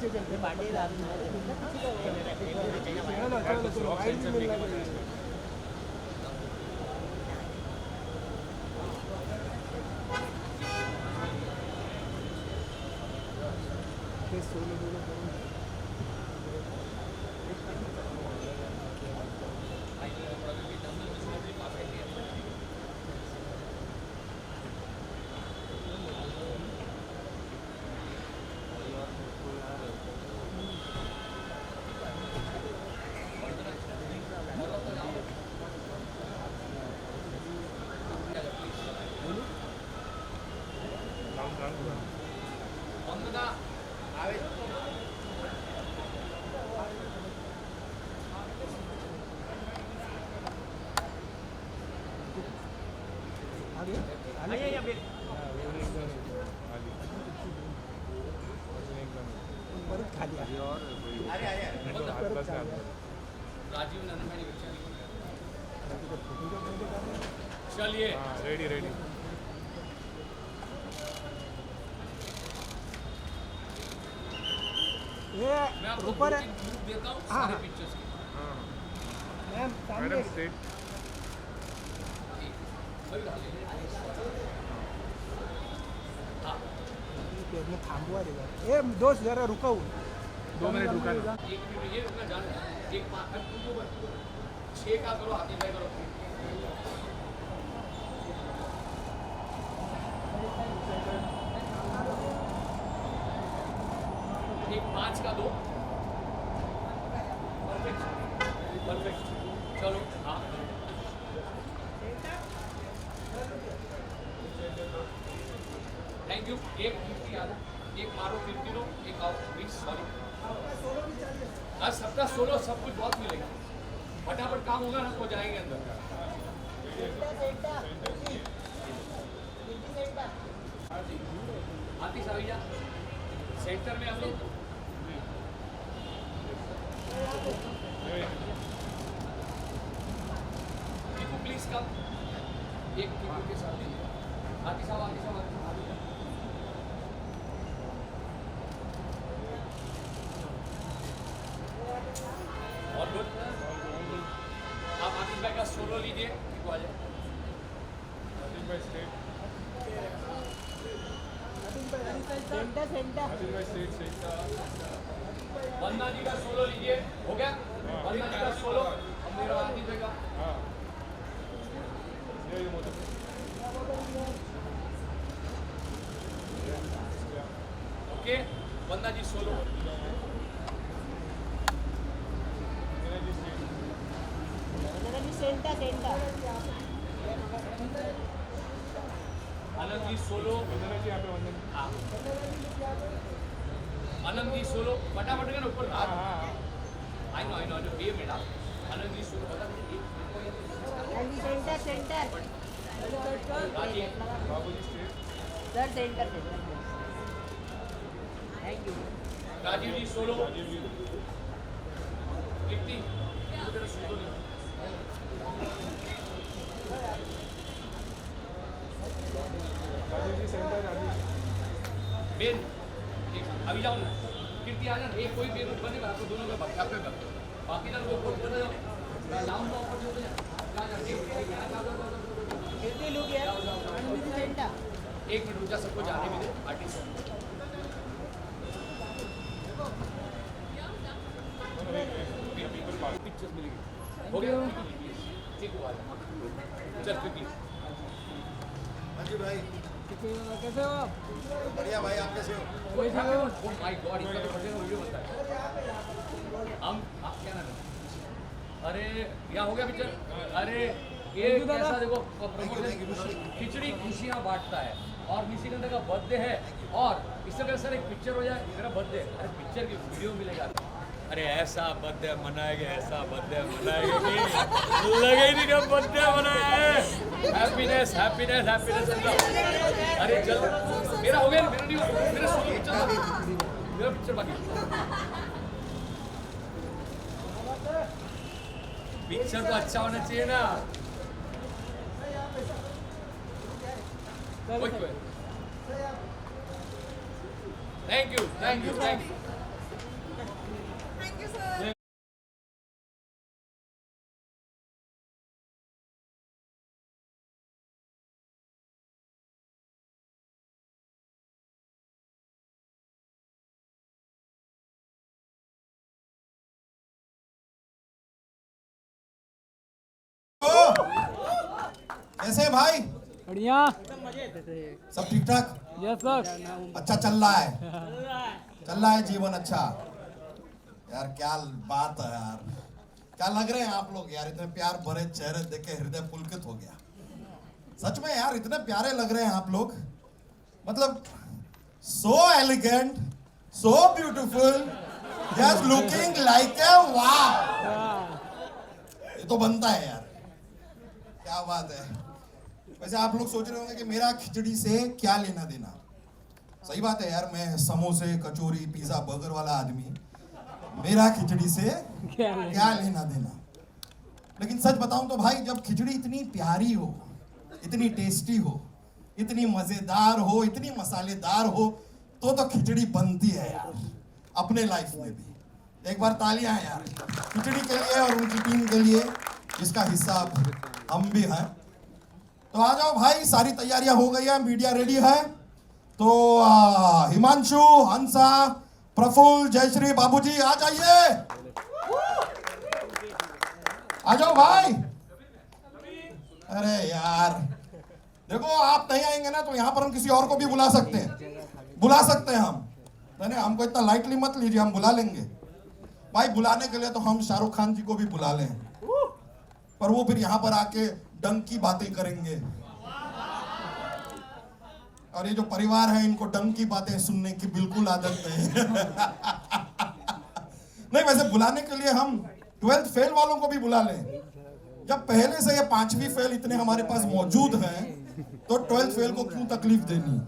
पीछे चलते पांडे चलो चलो चलो वाइड भी मिलना चाहिए सोलो सोलो करूँ चलिए रेडी रेडी ये ऊपर है देता हूँ हाँ सारे पिक्चर्स की मैम सामने मैडम स्ट्रेट मैं थांबवा देगा ए दोस्त जरा रुका हूँ 2 मिनट रुका ना एक मिनट ये रुकना जान एक पाँच 6 का करो हाथी भाई करो एक 5 का दो परफेक्ट परफेक्ट चलो हाँ थैंक यू एक 50 याद एक मारो 50 लो एक आओ प्लीज सॉरी आज सबका सोलो सब कुछ बहुत मिलेगा फटाफट काम होगा ना तो जाएंगे अंदर आतिश आविया सेंटर में हम लोग प्लीज कम एक के साथ आतिश साहब और गुड आप आतिश भाई का सोलो लीजिए ठीक आ जाए आतिश भाई स्ट्रेट सेंटर सेंटर आतिश भाई स्ट्रेट स्ट्रेट वंदना जी का सोलो लीजिए हो गया वंदना जी का सोलो अब मेरा आतिश भाई का हाँ ये मोटर ओके वंदना जी सोलो सेंटर सेंटर आनंद जी सोलो वंदना जी यहाँ पे वंदन हाँ आनंद जी सोलो फटाफट का ऊपर हाँ हाँ आई नो ये मेरा आनंद जी सोलो बता centre centre Babu ji straight sir centre thank you Rajiv ji solo Rajiv ji Kirti इधर सोलो नहीं राजीव जी सेंटर राजीव बेन एक अभी जाओ ना कीर्ति आ जाना एक कोई बेन बनेगा आपको दोनों का बच्चा पे कर बाकी ना वो कोई बोल रहे लाऊंगा ऊपर जो कीर्ति लुक यार सेंटर एक मिनट रुक जा सबको जाने भी दे आर्टिस्ट पिक्चर्स मिलेगी हो गया ठीक हुआ चल क्विकली जी भाई कैसे हो आप बढ़िया भाई आप कैसे हो ओह माय गॉड इसका तो बढ़िया वीडियो बनता है हम क्या नाम है अरे क्या हो गया पिक्चर अरे ये कैसा देखो प्रमोशन खिचड़ी खुशियाँ बांटता है और निशिकांत का बर्थडे है और इससे पहले सर एक पिक्चर हो जाए मेरा बर्थडे अरे पिक्चर की वीडियो मिलेगा अरे ऐसा बर्थडे मनाएंगे ऐसा बर्थडे मनाएंगे कि लगे ही नहीं कि बर्थडे मनाया है हैप्पीनेस हैप्पीनेस हैप्पीनेस अरे चल मेरा हो गया मेरा नहीं हुआ मेरा सोलो पिक्चर बाकी मेरा पिक्चर बाकी पिक्चर तो अच्छा होना चाहिए ना thank you thank you thank you कैसे हैं भाई? बढ़िया। सब ठीक ठाक? Yes sir. अच्छा चल रहा है? चल रहा है जीवन अच्छा? यार क्या बात है यार, क्या लग रहे हैं आप लोग यार, इतने प्यार भरे चेहरे देख के हृदय पुलकित हो गया। सच में यार इतने प्यारे लग रहे हैं आप लोग, मतलब so elegant, so beautiful, just looking like a wow. ये तो बनता है यार, क्या बात है। वैसे आप लोग सोच रहे होंगे कि मेरा खिचड़ी से क्या लेना देना। सही बात है यार, मैं समोसे कचौरी पिज्जा बर्गर वाला आदमी, मेरा खिचड़ी से क्या लेना देना। लेकिन सच बताऊं तो भाई, जब खिचड़ी इतनी प्यारी हो, इतनी टेस्टी हो, इतनी मजेदार हो, इतनी मसालेदार हो, तो खिचड़ी बनती है यार अपने लाइफ में भी। एक बार तालियां हैं यार खिचड़ी के लिए और उनकी टीम के लिए, जिसका हिस्सा हम भी हैं। तो आ जाओ भाई, सारी तैयारियां हो गई है, मीडिया रेडी है। तो हिमांशु, हंसा, प्रफुल्ल, जयश्री, बाबूजी आ जाइए, आ जाओ भाई। अरे यार देखो, आप नहीं आएंगे ना तो यहाँ पर हम किसी और को भी बुला सकते हैं हम। नहीं, हमको इतना लाइटली मत लीजिए, हम बुला लेंगे भाई। बुलाने के लिए तो हम शाहरुख खान जी को भी बुला लें, पर वो फिर यहाँ पर आके डंक की बातें करेंगे, और ये जो परिवार है इनको डंक की बातें सुनने की बिल्कुल आदत नहीं है। नहीं, वैसे बुलाने के लिए हम 12th फेल वालों को भी बुला लें। जब पहले से ये 5वीं फेल इतने हमारे पास मौजूद हैं, तो 12th फेल को क्यों तकलीफ देनी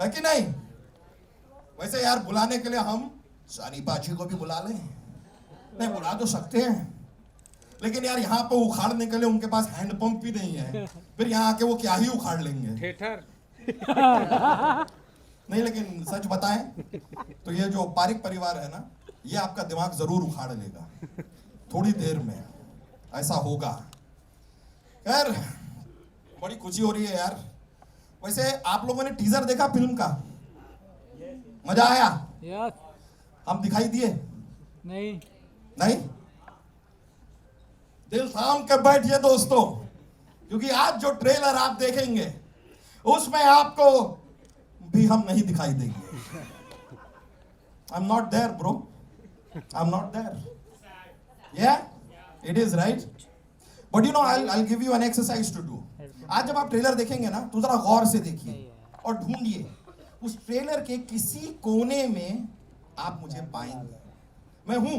है कि नहीं। वैसे यार बुलाने के लिए हम सानी बाजी को भी बुला लें। नहीं, बुला तो सकते हैं, लेकिन यार यहाँ पे उखाड़ने के लिए उनके पास हैंडपंप भी नहीं है, फिर यहाँ आके वो क्या ही उखाड़ लेंगे। थिएटर नहीं, लेकिन सच बताएं तो ये जो पारिक परिवार है ना, ये आपका दिमाग जरूर उखाड़ लेगा थोड़ी देर में, ऐसा होगा। खैर बड़ी खुशी हो रही है यार। वैसे आप लोगों ने टीजर देखा फिल्म का? मजा आया? यस। हम दिखाई दिए? नहीं? दिल थाम के बैठिए दोस्तों, क्योंकि आज जो ट्रेलर आप देखेंगे उसमें आपको भी हम नहीं दिखाई देंगे। I am not there bro, I am not there. Yeah it is right, but you know I give you an exercise to do. आज जब आप ट्रेलर देखेंगे ना, तो जरा गौर से देखिए और ढूंढिए उस ट्रेलर के किसी कोने में आप मुझे पाएंगे। मैं हूं,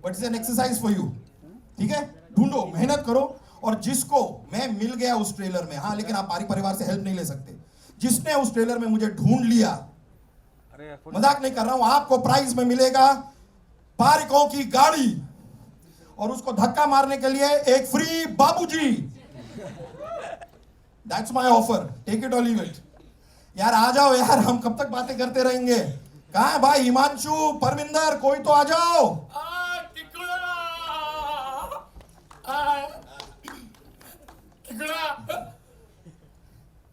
but it's an exercise for you. ठीक है, ढूंढो, मेहनत करो, और जिसको मैं मिल गया उस ट्रेलर में, हाँ लेकिन आप पारिक परिवार से हेल्प नहीं ले सकते, जिसने उस ट्रेलर में मुझे ढूंढ लिया, मजाक नहीं कर रहा हूं, आपको प्राइज में मिलेगा पारिकों की गाड़ी, और उसको धक्का मारने के लिए एक फ्री बाबूजी। That's my offer, take it और लीव इट। यार आ जाओ यार, हम कब तक बातें करते रहेंगे। कहाँ है भाई हिमांशु, परमिंदर, कोई तो आ जाओ।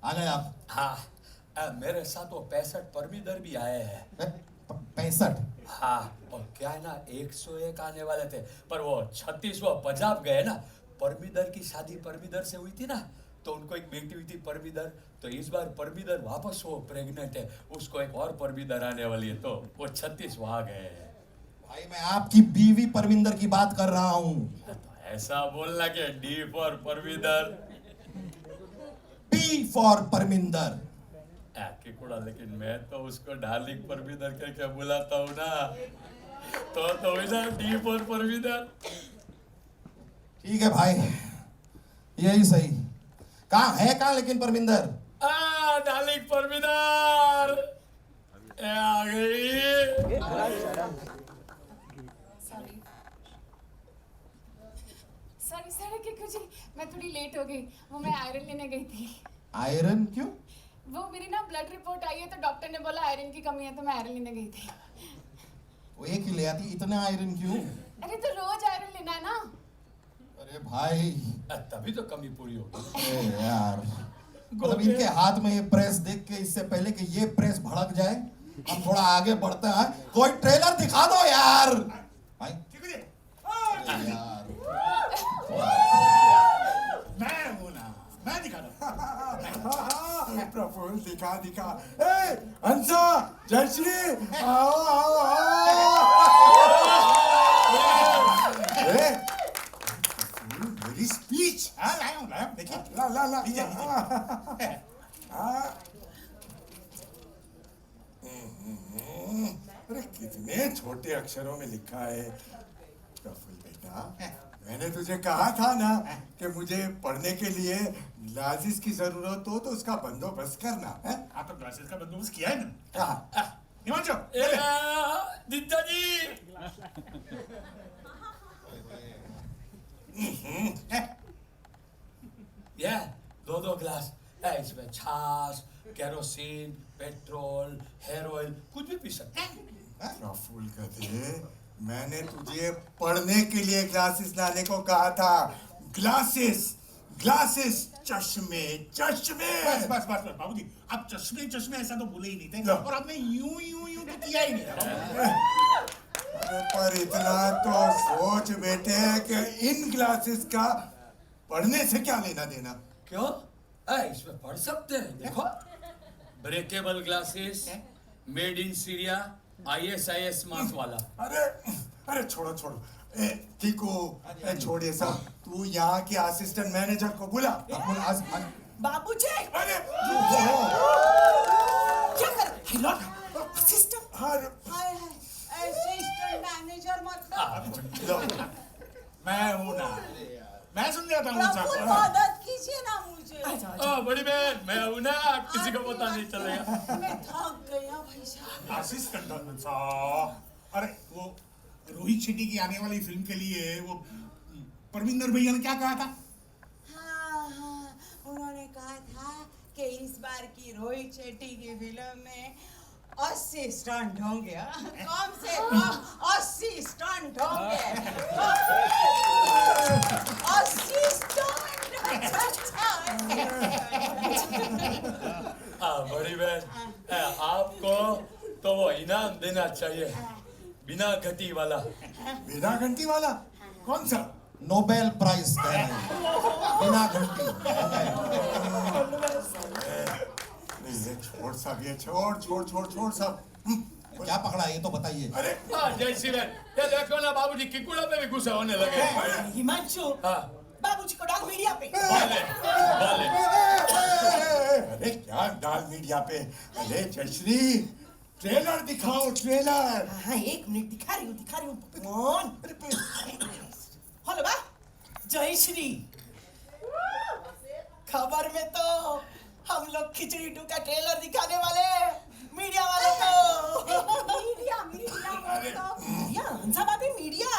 आ गए आप? हाँ, मेरे साथ वो 65 परमीदर भी आए हैं। 65? हाँ, और क्या है ना, 101 आने वाले थे, पर वो 36वां पंजाब गए ना। परमीदर की शादी परमीदर से हुई थी ना, तो उनको एक बेटी हुई थी परमीदर, तो इस बार परमीदर वापस वो प्रेग्नेंट है, उसको एक और परमीदर आने वाली है, तो वो 36 वहां गए। भाई मैं आपकी बीवी परमिंदर की बात कर रहा हूँ। तो ऐसा बोलना कि D for Parminder, P for Parminder. लेकिन मैं तो उसको डार्लिंग परमीदर करके बुलाता हूँ ना, तो इधर डी फॉर परमीदर। ठीक है भाई, यही सही। कहाँ है, कहाँ लेकिन परमिंदर? डार्लिंग परमीदर आ गई। सॉरी किकू जी, मैं थोड़ी लेट हो गई, वो मैं आयरन लेने गई थी। आयरन क्यों? वो मेरी ना ब्लड रिपोर्ट आई है, तो डॉक्टर ने बोला आयरन की कमी है, तो मैं आयरन लेने गई थी। वो एक ही ले आती, इतना आयरन क्यों? अरे तो रोज आयरन लेना है ना। अरे भाई तभी तो कमी पूरी होगी। अरे यार, मतलब इनके हाथ में ये प्रेस देख के, इससे पहले कि ये प्रेस भड़क जाए, हम थोड़ा आगे बढ़ते हैं। कोई ट्रेलर दिखा दो यार भाई। यार प्रफुल्ल दिखा दिखा। ए हंसा, जयश्री, आओ आओ आओ। ए मेरी स्पीच। हाँ लाया हूँ देखिए। ला ला ला अरे कितने छोटे अक्षरों में लिखा है। प्रफुल्ल बेटा, मैंने तुझे कहा था ना कि मुझे पढ़ने के लिए ग्लासेस की जरूरत हो तो उसका बंदोबस्त करना है। हाँ तो ग्लासेस का बंदोबस्त किया है ना। कहा हिमांशु दिद्दा जी ये दो ग्लास है, इसमें छाछ, केरोसिन, पेट्रोल, हेयर ऑयल कुछ भी पी सकते हैं। प्रफुल्ल गधे, मैंने तुझे पढ़ने के लिए ग्लासेस लाने को कहा था। ग्लासेस ग्लासेस, चश्मे चश्मे। बस बाबूजी, आप चश्मे ऐसा तो बोले ही नहीं थे और आपने यूं तो किया ही नहीं। पर इतना तो सोच बेटे कि इन ग्लासेस का पढ़ने से क्या लेना देना। क्यों? इसमें पढ़ सकते हैं, देखो breakable glasses, made in Syria, ISIS marks वाला। अरे छोड़ो टीकू, छोड़ ये सब। तू यहाँ के असिस्टेंट मैनेजर को बुला। बाबूजी, अरे क्या कर असिस्टेंट? असिस्टेंट मैनेजर मतलब मैं हूँ ना, मैं सुन जाता हूँ प्रफुल्ल, मदद कीजिए ना मुझे। बड़ी बहन मैं हूँ ना, किसी को पता नहीं चलेगा। मैं थक गया भाई साहब। असिस्टेंट साहब। अरे वो रोहित शेट्टी की आने वाली फिल्म के लिए वो परविंदर भैया ने क्या कहा था? हाँ, उन्होंने कहा था कि इस बार की रोहित शेट्टी की फिल्म में 80 स्टंट होंगे। कम से कम 80 स्टंट होंगे। 80 स्टंट। बड़ी बहन आपको तो वो इनाम देना चाहिए, बिना घटी वाला। बिना घंटी वाला? कौन सा? नोबेल प्राइज कह रहे हैं, बिना घंटी। ये छोड़ सब, ये छोड़ सब। क्या पकड़ा ये तो बताइए। अरे जय श्री राम। ये देखो ना बाबूजी किकुड़ा पे भी गुस्सा होने लगे। हिमांशु, बाबूजी को डाल मीडिया पे। वाले अरे क्या डाल मीडिया पे? अरे जयश्री, ट्रेलर दिखाओ, ट्रेलर। हाँ, 1 मिनट दिखा रही हूँ कौन? हेलो बा, जयश्री। खबर में तो हम लोग खिचड़ी 2 का ट्रेलर दिखाने वाले, मीडिया वाले को। मीडिया हंसा भाभी, मीडिया।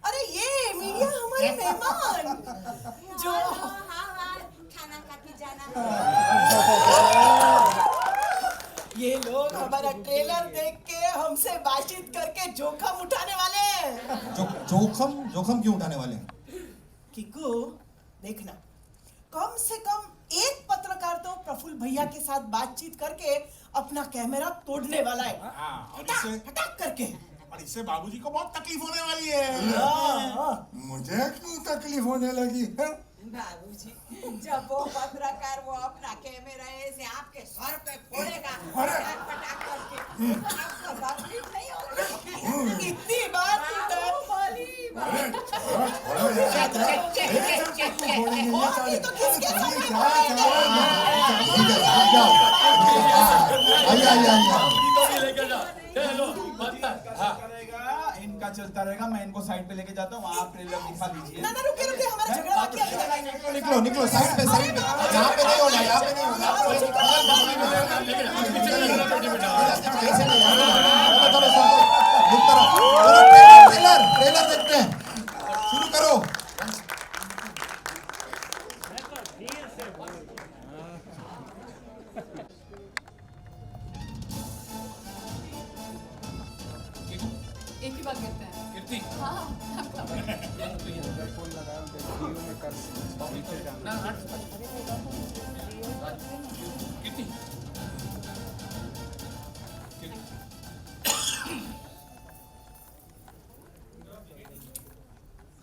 अरे ये मीडिया हमारे मेहमान जो हाँ, खाना खा के जाना। ये लोग हमारा ट्रेलर देख के हमसे बातचीत करके जोखम उठाने वाले। जोखम क्यों उठाने वाले हैं? किकू देखना, कम से कम एक पत्रकार तो प्रफुल्ल भैया के साथ बातचीत करके अपना कैमरा तोड़ने वाला है। हटाक करके। और इससे बाबूजी को बहुत तकलीफ होने वाली है। मुझे क्यों तकलीफ होने लगी है? बाबूजी, जब वो पत्रकार वो अपना कैमरा ऐसे आपके सर पे फोड़ेगा, पटाक करके, आपको तकलीफ नहीं होगी। इतनी बात तो किसके इनका चलता रहेगा, मैं इनको साइड पे लेके जाता हूँ, वहाँ ट्रेलर दिखा दीजिए। ना रुके हमारा झगड़ा बाकी है। निकलो साइड पे यहाँ पे नहीं होना, यहाँ पे नहीं होना। कैसे नहीं ट्रेलर देखते हैं, शुरू करो। एक ही बात करते हैं। कीर्ति हाँ, फोन लगाया में कर नीचे जाना। कीर्ति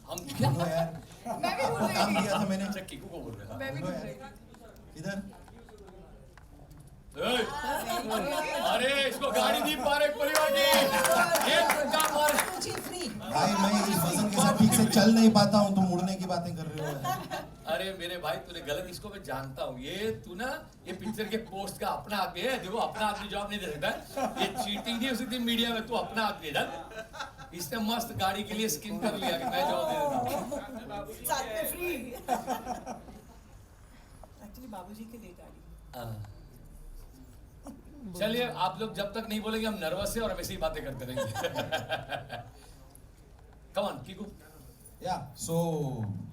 हम क्या मैं भी बोल रही काम थी। दिया था मैंने। किकू को बोल रहे हैं। मैं भी बोल रही थी। इधर अरे इसको गाड़ी दी पारेख परिवार की, एक काम और भाई मैं इस वजन के साथ ठीक से चल नहीं पाता हूँ, तुम उड़ने की बातें कर रहे हो। अरे मेरे भाई तूने गलत, इसको मैं जानता हूँ, ये तू ना ये पिक्चर के पोस्ट का अपना आदमी है। देखो अपना आदमी जॉब नहीं दे सकता, ये चीटिंग नहीं हो सकती मीडिया में, तू अपना आदमी है। इसने मस्त गाड़ी के लिए स्किन कर लिया कि मैं जॉब दे देता हूँ। साथ में फ्री। एक्चुअली बाबूजी के लिए गाड़ी। चलिए आप लोग जब तक नहीं बोलेंगे हम नर्वस है और हम ऐसी ही बातें करते रहेंगे। Come on Kiku. Yeah, so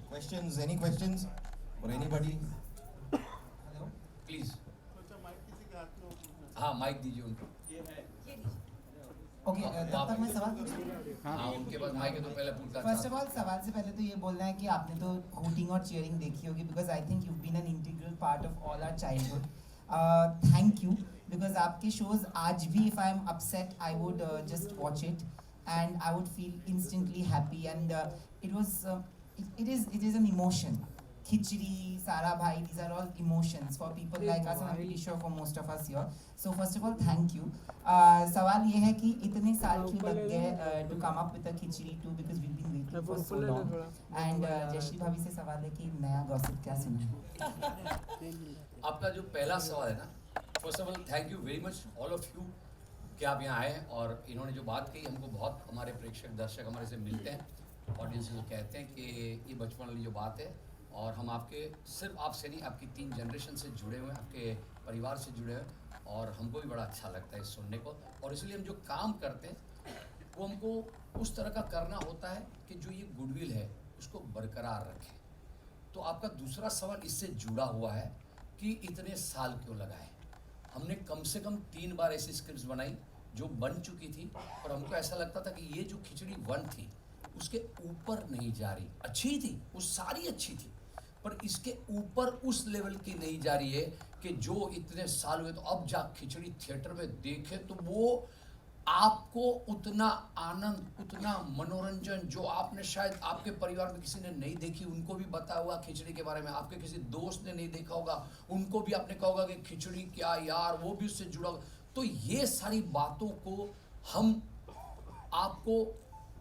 questions, any questions for anybody? Please. हाँ माइक दीजिए उनको। ओके, तब तक मैं सवाल पूछूं? हाँ उनके पास माइक है तो पहले पूछता। फर्स्ट ऑफ ऑल सवाल से पहले तो ये बोलना है कि आपने तो हूटिंग और चीयरिंग देखी होगी, because I think you been an integral part of all our childhood. Thank you, because आपके शोज आज भी if I am upset I would just watch it and I would feel instantly happy, and it is an emotion. Khichdi, Sara Bhai, these are all emotions for people like us, and I'm pretty sure for most of us here. So first of all, thank you. सवाल ये है कि इतने साल क्यों लग गए to come up with a Khichdi 2, because we've been waiting for so long. And Jayashree भाभी से सवाल है कि नया गॉसिप क्या सुना? आपका जो पहला सवाल है ना, first of all thank you very much all of you कि आप यहाँ आए और इन्होंने जो बात कही हमको बहुत, हमारे प्रेक्षक दर्शक हमारे से मिलते हैं, ऑडियंस को कहते हैं कि ये बचपन वाली जो बात है, और हम आपके सिर्फ आपसे नहीं आपकी 3 जनरेशन से जुड़े हुए हैं, आपके परिवार से जुड़े हुए हैं, और हमको भी बड़ा अच्छा लगता है सुनने को। और इसलिए हम जो काम करते हैं वो हमको उस तरह का करना होता है कि जो ये गुडविल है उसको बरकरार रखें। तो आपका दूसरा सवाल इससे जुड़ा हुआ है कि इतने साल क्यों लगाए। हमने कम से कम 3 बार ऐसी स्क्रिप्ट्स बनाई जो बन चुकी थी, और हमको ऐसा लगता था कि ये जो खिचड़ी 1 थी उसके ऊपर नहीं जा रही। अच्छी थी वो, सारी अच्छी थी, पर इसके ऊपर उस लेवल की नहीं जा रही है कि जो इतने साल हुए तो अब जा खिचड़ी थिएटर में देखे तो वो आपको उतना आनंद, उतना मनोरंजन जो आपने शायद आपके परिवार में किसी ने नहीं देखी, उनको भी बताया होगा खिचड़ी के बारे में, आपके किसी दोस्त ने नहीं देखा होगा उनको भी आपने कहा होगा कि खिचड़ी क्या यार, वो भी उससे जुड़ा होगा। तो ये सारी बातों को हम आपको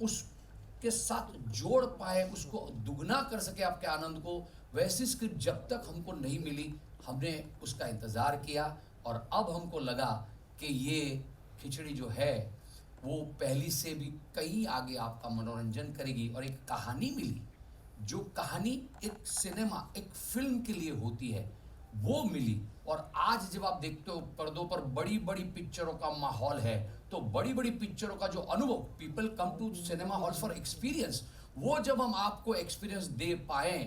उसके साथ जोड़ पाए, उसको दुगना कर सके आपके आनंद को, वैसी स्क्रिप्ट जब तक हमको नहीं मिली हमने उसका इंतज़ार किया, और अब हमको लगा कि ये खिचड़ी जो है वो पहली से भी कहीं आगे आपका मनोरंजन करेगी। और एक कहानी मिली, जो कहानी एक सिनेमा, एक फिल्म के लिए होती है, वो मिली। और आज जब आप देखते हो पर्दों पर बड़ी बड़ी पिक्चरों का माहौल है, तो बड़ी बड़ी पिक्चरों का जो अनुभव, people come to cinema hall for experience, वो जब हम आपको एक्सपीरियंस दे पाए,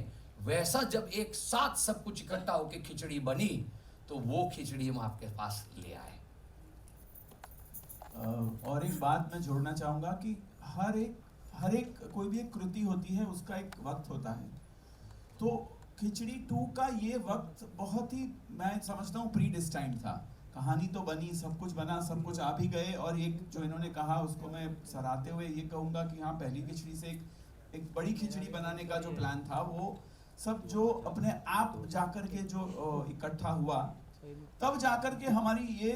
वैसा जब एक साथ सब कुछ इकट्ठा होकर खिचड़ी बनी, तो वो खिचड़ी हम आपके पास ले आए। और एक बात मैं जोड़ना चाहूँगा कि हर एक कोई भी एक कृति होती है, उसका एक वक्त होता है। तो खिचड़ी 2 का ये वक्त बहुत ही, मैं समझता हूँ, प्री डिस्टाइंड था। कहानी तो बनी, सब कुछ बना, सब कुछ आ भी गए, और एक जो इन्होंने कहा उसको मैं सराहते हुए ये कहूँगा कि हाँ, पहली खिचड़ी से एक बड़ी खिचड़ी बनाने का जो प्लान था, वो सब जो अपने आप जाकर के जो इकट्ठा हुआ, तब जाकर के हमारी ये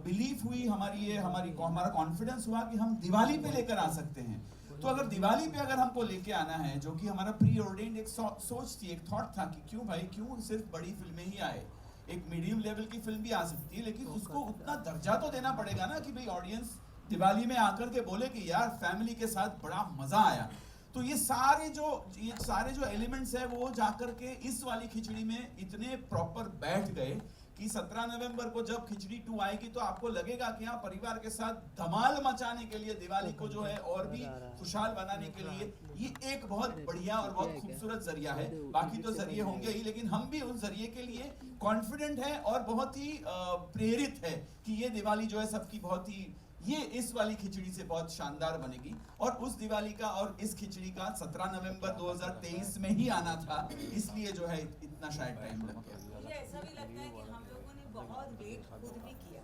बिलीफ हुई, हमारा कॉन्फिडेंस हुआ कि हम दिवाली पे लेकर आ सकते हैं। तो अगर दिवाली पे अगर हमको लेके आना है, जो कि हमारा प्री ऑर्डेन्ड एक सोच थी, एक थॉट था कि क्यों सिर्फ बड़ी फिल्में ही आए, एक मीडियम लेवल की फिल्म भी आ सकती है, लेकिन उसको उतना दर्जा तो देना पड़ेगा ना कि भाई ऑडियंस दिवाली में आकर के बोले कि यार फैमिली के साथ बड़ा मजा आया। तो ये सारे जो एलिमेंट्स है वो जाकर के इस वाली खिचड़ी में इतने प्रॉपर बैठ गए कि 17 नवंबर को जब खिचड़ी 2 आएगी तो आपको लगेगा कि हाँ, परिवार के साथ धमाल मचाने के लिए, दिवाली को जो है और भी खुशहाल बनाने के लिए ये एक बहुत बढ़िया और बहुत खूबसूरत जरिया है। बाकी तो जरिए होंगे ही, लेकिन हम भी उस जरिए के लिए कॉन्फिडेंट हैं और बहुत ही प्रेरित है कि ये दिवाली जो है सबकी बहुत ही, ये इस वाली खिचड़ी से बहुत शानदार बनेगी। और उस दिवाली का और इस खिचड़ी का 17 नवंबर 2023 में ही आना था, इसलिए जो है इतना शायद टाइम लग गया। मुझे ऐसा भी लगता है कि हम लोगों ने बहुत वेट खुद भी किया,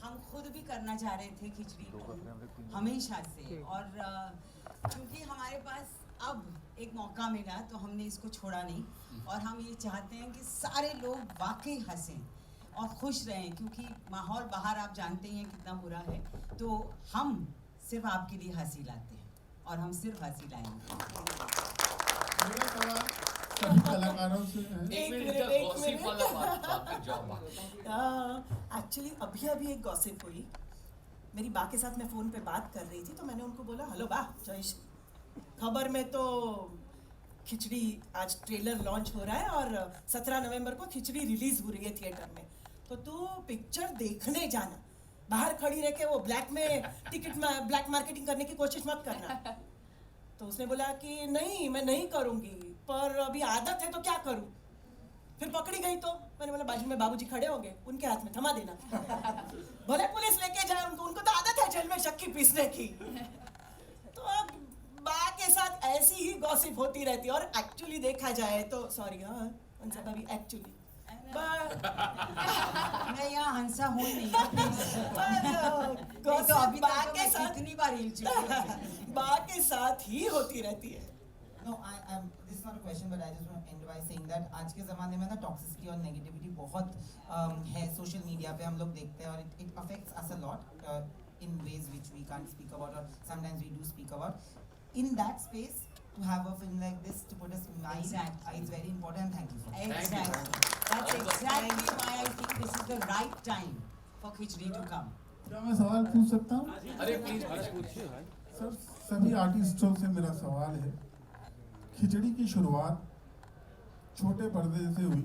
हम खुद भी करना चाह रहे थे खिचड़ी को हमेशा से, और क्योंकि हमारे पास अब एक मौका मिला तो हमने इसको छोड़ा नहीं, और हम ये चाहते हैं कि सारे लोग वाकई हंसें, और खुश रहें, क्योंकि माहौल बाहर आप जानते ही हैं कितना बुरा है। तो हम सिर्फ आपके लिए हंसी लाते हैं और हम सिर्फ हंसी लाएंगे। मेरा सवाल सभी कलाकारों से है। एक्चुअली अभी एक गॉसिप हुई। मेरी बा के साथ मैं फ़ोन पे बात कर रही थी, तो मैंने उनको बोला, हेलो बा, जयेश, खबर में तो खिचड़ी आज ट्रेलर लॉन्च हो रहा है और 17 नवंबर को खिचड़ी रिलीज हो रही है थिएटर में, तो तू पिक्चर देखने जाना, बाहर खड़ी रह के वो ब्लैक मार्केटिंग करने की कोशिश मत करना। तो उसने बोला कि नहीं, मैं नहीं करूँगी, पर अभी आदत है तो क्या करूँ। फिर पकड़ी गई तो मैंने बोला बाजू में बाबूजी खड़े होंगे, उनके हाथ में थमा देना, भले पुलिस लेके जाए उनको तो आदत है जेल में शक्की पीसने की। तो अब बा के साथ ऐसी ही गॉसिप होती रहती है। और एक्चुअली देखा जाए तो सॉरी हाँ उनसे अभी एक्चुअली मैं यहाँ हंसा हूँ नहीं, तो अभी तक मैं कितनी बार हिल चुकी हूँ। बा के साथ ही होती रहती है। No, this is not a question, but I just want to end by saying that आज के ज़माने में ना टॉक्सिसिटी और नेगेटिविटी बहुत है सोशल मीडिया पे, हम लोग देखते हैं, और it affects us a lot in ways which we can't speak about, or sometimes we do speak about. In that space, to have a film like this, to put a smile, it's very important, and thank you for that. Exactly. That's exactly why I think this is the right time for Khichdi to come. क्या मैं सवाल पूछ सकता हूँ? अरे please पूछिए भाई। Sir, सभी आर्टिस्टों से मेरा सवाल है, खिचड़ी की शुरुआत छोटे पर्दे से हुई,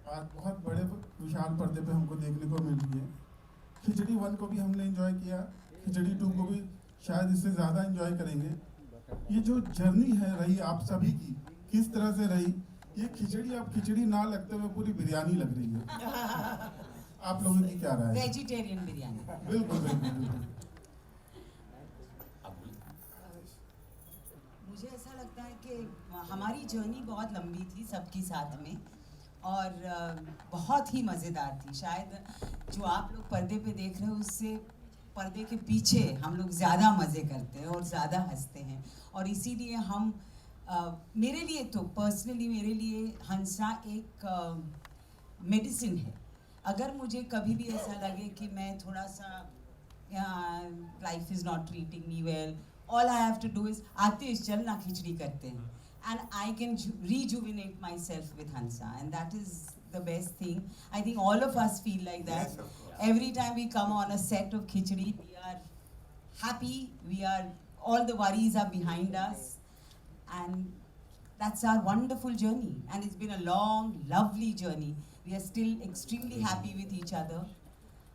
आज बहुत बड़े विशाल पर्दे पे हमको देखने को मिल रही है। खिचड़ी 1 को भी हमने एंजॉय किया, खिचड़ी 2 को भी शायद इससे ज़्यादा एंजॉय करेंगे। ये जो जर्नी है रही आप सभी की, किस तरह से रही, ये खिचड़ी अब खिचड़ी ना लगते हुए पूरी बिरयानी लग रही है। आप लोगों की क्या राय है? वेजिटेरियन बिरयानी। बिल्कुल बिल्कुल। मुझे ऐसा लगता है कि हमारी जर्नी बहुत लंबी थी सबकी साथ में, और बहुत ही मज़ेदार थी। शायद जो आप लोग पर्दे पे देख रहे हो उससे पर्दे के पीछे हम लोग ज़्यादा मज़े करते हैं और ज़्यादा हंसते हैं, और इसीलिए हम मेरे लिए तो पर्सनली मेरे लिए हंसा एक मेडिसिन है। अगर मुझे कभी भी ऐसा लगे कि मैं थोड़ा सा life is not treating me well, all I have to do is आतिश चल ना खिचड़ी करते हैं, and I can rejuvenate myself with Hansa, and that is the best thing. I think all of us feel like that. Yes, of course. Every time we come on a set of khichdi, we are happy, all the worries are behind us, and that's our wonderful journey, and it's been a long, lovely journey. We are still extremely happy with each other.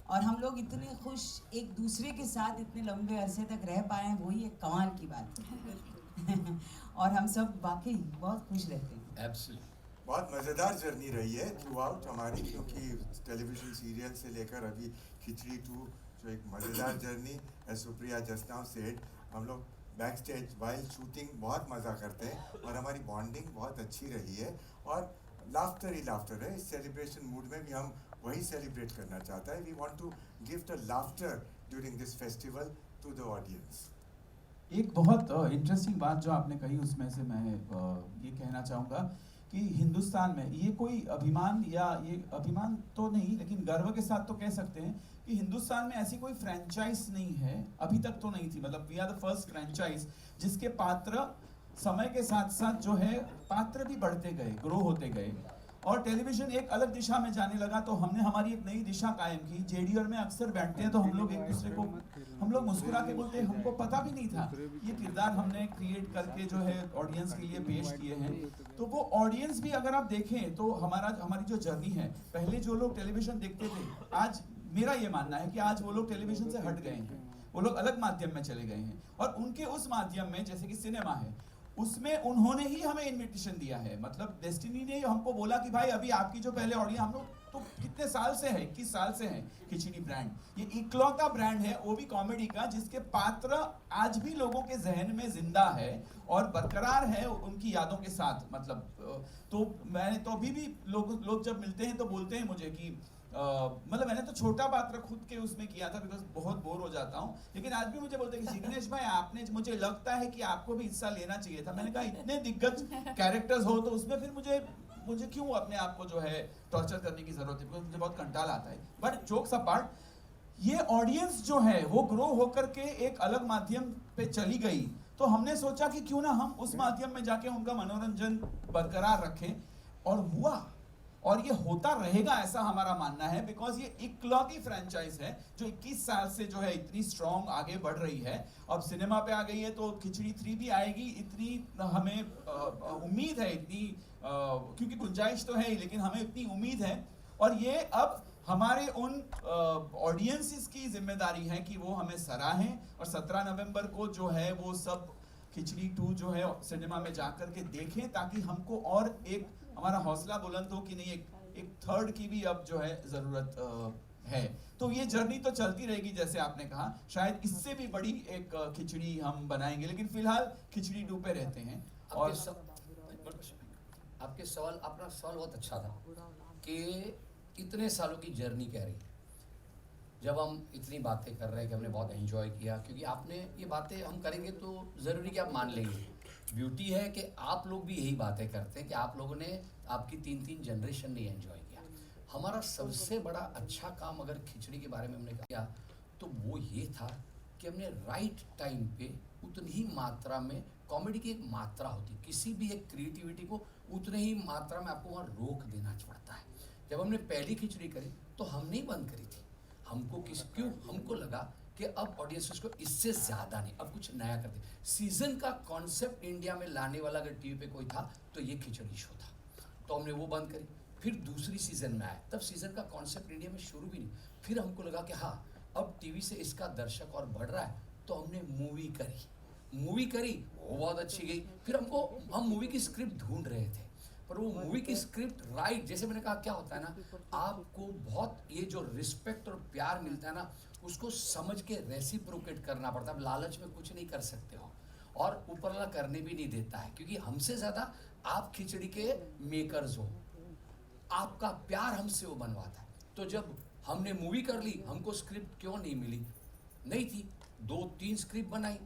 और हम लोग इतने खुश एक दूसरे के साथ इतने लंबे अरसे तक रह पाए हैं, वही एक कमाल की बात है। और हम सब वाकई बहुत खुश रहते हैं। Absolutely. बहुत मज़ेदार जर्नी रही है थ्रू आउट हमारी, क्योंकि टेलीविज़न सीरियल से लेकर अभी खिचड़ी 2 जो एक मज़ेदार journey, as Supriya just now said, हम लोग बैक स्टेज वाइल शूटिंग बहुत मज़ा करते हैं और हमारी बॉन्डिंग बहुत अच्छी रही है, और लाफ्टर ही लाफ्टर है। इस सेलिब्रेशन मूड में भी हम वही सेलिब्रेट करना चाहता है। We want to give the laughter during this festival to the audience. एक बहुत इंटरेस्टिंग बात जो आपने कही, उसमें से मैं ये कहना चाहूँगा कि हिंदुस्तान में ये कोई अभिमान, या ये अभिमान तो नहीं लेकिन गर्व के साथ तो कह सकते हैं कि हिंदुस्तान में ऐसी कोई फ्रेंचाइज नहीं है, अभी तक तो नहीं थी, मतलब we are the first franchise जिसके पात्र समय के साथ साथ जो है पात्र भी बढ़ते गए, ग्रो होते गए, और टेलीविजन एक अलग दिशा में जाने लगा, तो हमने हमारी एक नई दिशा कायम की। जेडीआर में अक्सर बैठते हैं तो हम लोग एक दूसरे को, हम लोग मुस्कुरा के बोलते हैं, हमको पता भी नहीं था ये किरदार हमने क्रिएट करके जो है ऑडियंस के लिए पेश किए हैं। तो वो ऑडियंस भी अगर आप देखें तो हमारी जो जर्नी है, पहले जो लोग टेलीविजन देखते थे, आज मेरा ये मानना है कि आज वो लोग टेलीविजन से हट गए हैं, वो लोग अलग माध्यम में चले गए हैं, और उनके उस माध्यम में जैसे कि सिनेमा है, उसमें उन्होंने ही हमें इनविटेशन दिया है। मतलब डेस्टिनी ने हमको बोला कि भाई अभी आपकी जो पहले ऑडियंस, हम लोग तो कितने साल से है, 21 साल से है खिचड़ी ब्रांड, ये इकलौता ब्रांड है वो भी कॉमेडी का जिसके पात्र आज भी लोगों के जहन में जिंदा है और बरकरार है उनकी यादों के साथ। मतलब तो मैंने तो अभी भी लोग जब मिलते हैं तो बोलते हैं मुझे कि मतलब मैंने तो छोटा पात्र खुद के उसमें किया था बिकॉज बहुत बोर हो जाता हूँ, लेकिन आज भी मुझे बोलते हैं कि जिग्नेश भाई आपने, मुझे लगता है कि आपको भी हिस्सा लेना चाहिए था। मैंने कहा इतने दिग्गज कैरेक्टर्स हो तो उसमें फिर मुझे मुझे क्यों अपने आप को जो है टॉर्चर करने की जरूरत है, मुझे बहुत कंटाल आता है। बट जोक्स अपार्ट, ये ऑडियंस जो है वो ग्रो होकर के एक अलग माध्यम पे चली गई, तो हमने सोचा कि क्यों ना हम उस माध्यम में जाके उनका मनोरंजन बरकरार रखें, और हुआ, और ये होता रहेगा ऐसा हमारा मानना है, बिकॉज ये इकलौती फ्रेंचाइज है जो 21 साल से जो है इतनी स्ट्रॉन्ग आगे बढ़ रही है। अब सिनेमा पे आ गई है तो खिचड़ी 3 भी आएगी, इतनी हमें उम्मीद है, इतनी क्योंकि गुंजाइश तो है ही, लेकिन हमें इतनी उम्मीद है। और ये अब हमारे उन ऑडियंसेस की जिम्मेदारी है कि वो हमें सराहें, और 17 नवंबर को जो है वो सब खिचड़ी 2 जो है सिनेमा में जाकर के देखें, ताकि हमको और एक हमारा हौसला बुलंद हो कि नहीं, एक थर्ड की भी अब जो है ज़रूरत है। तो ये जर्नी तो चलती रहेगी, जैसे आपने कहा, शायद इससे भी बड़ी एक खिचड़ी हम बनाएंगे, लेकिन फिलहाल खिचड़ी 2 पे रहते हैं। और आपके सवाल, अपना सवाल बहुत अच्छा था कि इतने सालों की जर्नी कह रही है, जब हम इतनी बातें कर रहे हैं कि हमने बहुत एंजॉय किया, क्योंकि आपने ये बातें हम करेंगे तो ज़रूरी कि आप मान लेंगे। ब्यूटी है कि आप लोग भी यही बातें करते हैं कि आप लोगों ने, आपकी 3 जनरेशन ने एंजॉय किया। हमारा सबसे बड़ा अच्छा काम अगर खिचड़ी के बारे में हमने किया तो वो ये था कि हमने राइट टाइम पे उतनी ही मात्रा में, कॉमेडी की एक मात्रा होती है, किसी भी एक क्रिएटिविटी को उतने ही मात्रा में आपको वहाँ रोक देना पड़ता है। जब हमने पहली खिचड़ी करी तो हमने ही बंद करी थी, हमको लगा कि अब ऑडियंसेस को इससे ज़्यादा नहीं, अब कुछ नया कर दे। सीज़न का कॉन्सेप्ट इंडिया में लाने वाला अगर टीवी पे कोई था तो ये खिचड़ी शो था, तो हमने वो बंद करी। फिर दूसरी सीज़न में आया, तब सीज़न का कॉन्सेप्ट इंडिया में शुरू भी नहीं। फिर हमको लगा कि हाँ, अब टीवी से इसका दर्शक और बढ़ रहा है, तो हमने मूवी करी, वो बहुत अच्छी गई। फिर हम मूवी की स्क्रिप्ट ढूंढ रहे थे, पर वो मूवी की स्क्रिप्ट राइट, जैसे मैंने कहा, क्या होता है ना, आपको बहुत ये जो रिस्पेक्ट और प्यार मिलता है ना, उसको समझ के रेसिप्रोकेट करना पड़ता है। लालच में कुछ नहीं कर सकते हो, और ऊपर वाला करने भी नहीं देता है, क्योंकि हमसे ज़्यादा आप खिचड़ी के मेकर्स हो, आपका प्यार हमसे वो बनवाता है। तो जब हमने मूवी कर ली, हमको स्क्रिप्ट क्यों नहीं मिली, नहीं थी, 2-3 स्क्रिप्ट बनाई,